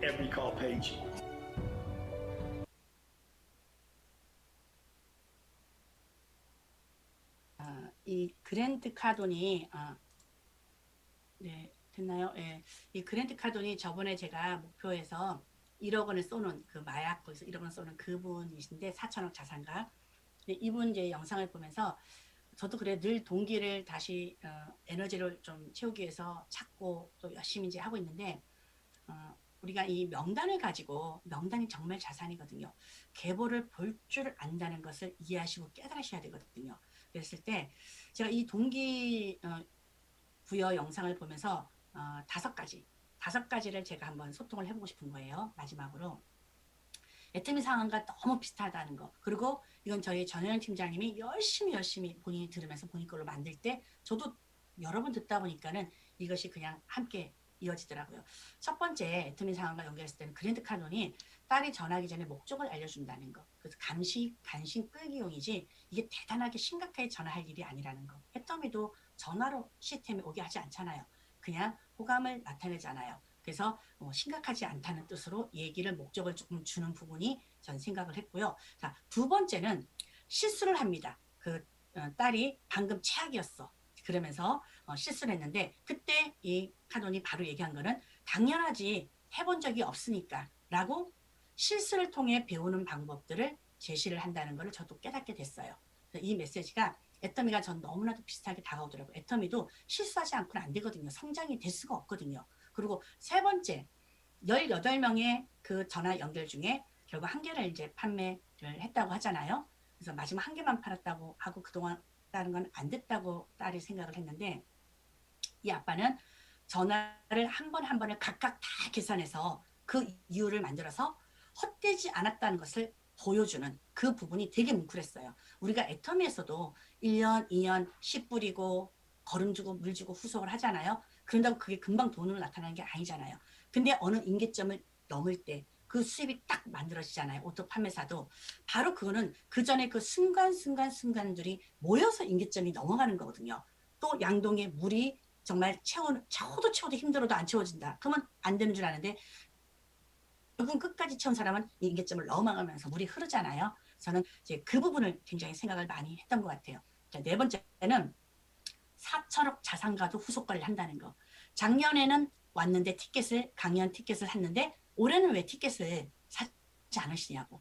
Every call paid you. 이 그랜트 카돈이 네, 됐나요? 예. 이 그랜트 카돈이 저번에 제가 목표에서 1억 원을 쏘는 그 마약 거기서 1억 원 쏘는 그분이신데 4천억 자산가 이분 이제 영상을 보면서 저도 그래 늘 동기를 다시 에너지를 좀 채우기 위해서 찾고 또 열심히 이제 하고 있는데 우리가 이 명단을 가지고 명단이 정말 자산이거든요. 계보를 볼 줄 안다는 것을 이해하시고 깨달으셔야 되거든요. 그랬을 때 제가 이 동기 부여 영상을 보면서 다섯 가지를 제가 한번 소통을 해보고 싶은 거예요. 마지막으로 애터미 상황과 너무 비슷하다는 거. 그리고 이건 저희 전효연 팀장님이 열심히 본인이 들으면서 본인 걸로 만들 때 저도 여러 번 듣다 보니까는 이것이 그냥 함께 이어지더라고요. 첫 번째 애터미 상황과 연결했을 때는 그랜드 카논이 딸이 전화하기 전에 목적을 알려준다는 거. 그래서 간신 끌기용이지 이게 대단하게 심각하게 전화할 일이 아니라는 거. 애터미도 전화로 시스템에 오게 하지 않잖아요. 그냥 호감을 나타내잖아요. 그래서 심각하지 않다는 뜻으로 얘기를 목적을 조금 주는 부분이 전 생각을 했고요. 자, 두 번째는 실수를 합니다. 딸이 방금 최악이었어. 그러면서 실수를 했는데 그때 이 카돈이 바로 얘기한 거는 당연하지 해본 적이 없으니까 라고 실수를 통해 배우는 방법들을 제시를 한다는 것을 저도 깨닫게 됐어요. 이 메시지가 애터미가 전 너무나도 비슷하게 다가오더라고요. 애터미도 실수하지 않고는 안 되거든요. 성장이 될 수가 없거든요. 그리고 세 번째 18명의 그 전화 연결 중에 결국 한 개를 이제 판매를 했다고 하잖아요. 그래서 마지막 한 개만 팔았다고 하고 그동안 다른 건 안 됐다고 딸이 생각을 했는데 이 아빠는 전화를 한 번을 각각 다 계산해서 그 이유를 만들어서 헛되지 않았다는 것을 보여주는 그 부분이 되게 뭉클했어요. 우리가 애터미에서도 1년, 2년 씨 뿌리고 거름 주고 물 주고 후속을 하잖아요. 그런다고 그게 금방 돈으로 나타나는 게 아니잖아요. 근데 어느 임계점을 넘을 때 그 수입이 딱 만들어지잖아요. 오토 판매사도. 바로 그거는 그 전에 그 순간순간들이 모여서 임계점이 넘어가는 거거든요. 또 양동에 물이 정말 채워도 힘들어도 안 채워진다. 그러면 안 되는 줄 아는데 결국 끝까지 채운 사람은 임계점을 넘어가면서 물이 흐르잖아요. 저는 이제 그 부분을 굉장히 생각을 많이 했던 것 같아요. 자, 네 번째는 4천억 자산가도 후속 관리를 한다는 거. 작년에는 왔는데 강연 티켓을 샀는데 올해는 왜 티켓을 사지 않으시냐고.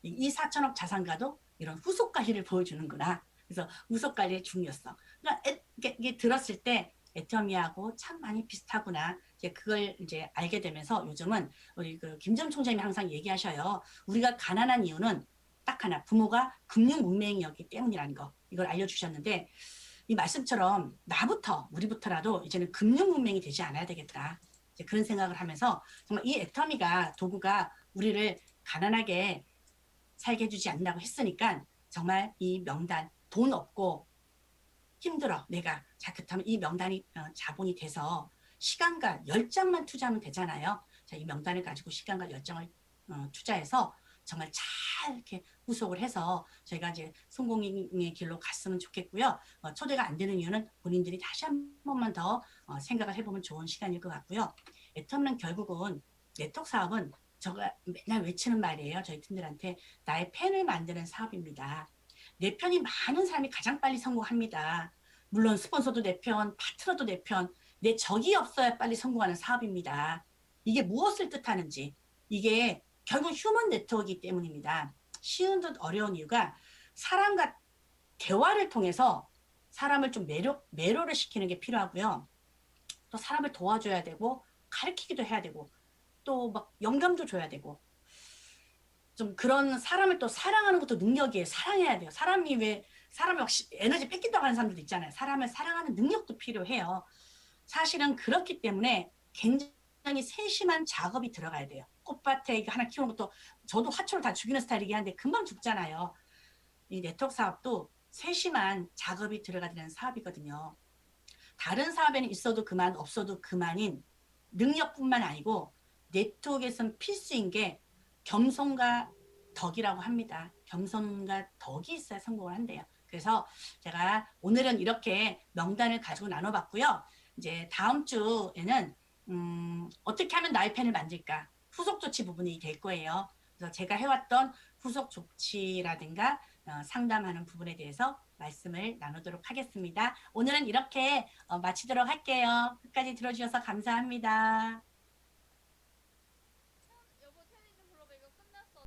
이 4천억 자산가도 이런 후속 관리를 보여주는구나. 그래서 후속 관리의 중요성. 그러니까 이게 들었을 때 애터미하고 참 많이 비슷하구나. 이제 그걸 이제 알게 되면서 요즘은 우리 김정 총장님이 항상 얘기하셔요. 우리가 가난한 이유는 딱 하나, 부모가 금융 문맹이었기 때문이라는 거. 이걸 알려주셨는데 이 말씀처럼 우리부터라도 이제는 금융 문맹이 되지 않아야 되겠다. 이제 그런 생각을 하면서 정말 이 애터미가 도구가 우리를 가난하게 살게 해주지 않는다고 했으니까 정말 이 명단 돈 없고 힘들어 내가 자 그렇다면 이 명단이 자본이 돼서 시간과 열정만 투자하면 되잖아요. 자, 이 명단을 가지고 시간과 열정을 투자해서 정말 잘 이렇게 후속을 해서 저희가 이제 성공의 길로 갔으면 좋겠고요. 초대가 안 되는 이유는 본인들이 다시 한 번만 더 생각을 해보면 좋은 시간일 것 같고요. 애터미는 결국은 네트워크 사업은 제가 맨날 외치는 말이에요. 저희 팀들한테 나의 팬을 만드는 사업입니다. 내 편이 많은 사람이 가장 빨리 성공합니다. 물론 스폰서도 내 편, 파트너도 내 편, 내 적이 없어야 빨리 성공하는 사업입니다. 이게 무엇을 뜻하는지 이게 결국 휴먼 네트워크이기 때문입니다. 쉬운 듯 어려운 이유가 사람과 대화를 통해서 사람을 좀 매료를 시키는 게 필요하고요. 또 사람을 도와줘야 되고 가르치기도 해야 되고 또 막 영감도 줘야 되고 좀 그런 사람을 또 사랑하는 것도 능력이에요. 사랑해야 돼요. 사람이 막 에너지 뺏긴다고 하는 사람들도 있잖아요. 사람을 사랑하는 능력도 필요해요. 사실은 그렇기 때문에 굉장히 세심한 작업이 들어가야 돼요. 꽃밭에 하나 키우는 것도 저도 화초를 다 죽이는 스타일이긴 한데 금방 죽잖아요. 이 네트워크 사업도 세심한 작업이 들어가는 사업이거든요. 다른 사업에는 있어도 그만 없어도 그만인 능력뿐만 아니고 네트워크에서는 필수인 게 겸손과 덕이라고 합니다. 겸손과 덕이 있어야 성공을 한대요. 그래서 제가 오늘은 이렇게 명단을 가지고 나눠봤고요. 이제 다음 주에는 어떻게 하면 나의 팬을 만들까? 후속 조치 부분이 될 거예요. 그래서 제가 해왔던 후속 조치라든가 상담하는 부분에 대해서 말씀을 나누도록 하겠습니다. 오늘은 이렇게 마치도록 할게요. 끝까지 들어주셔서 감사합니다.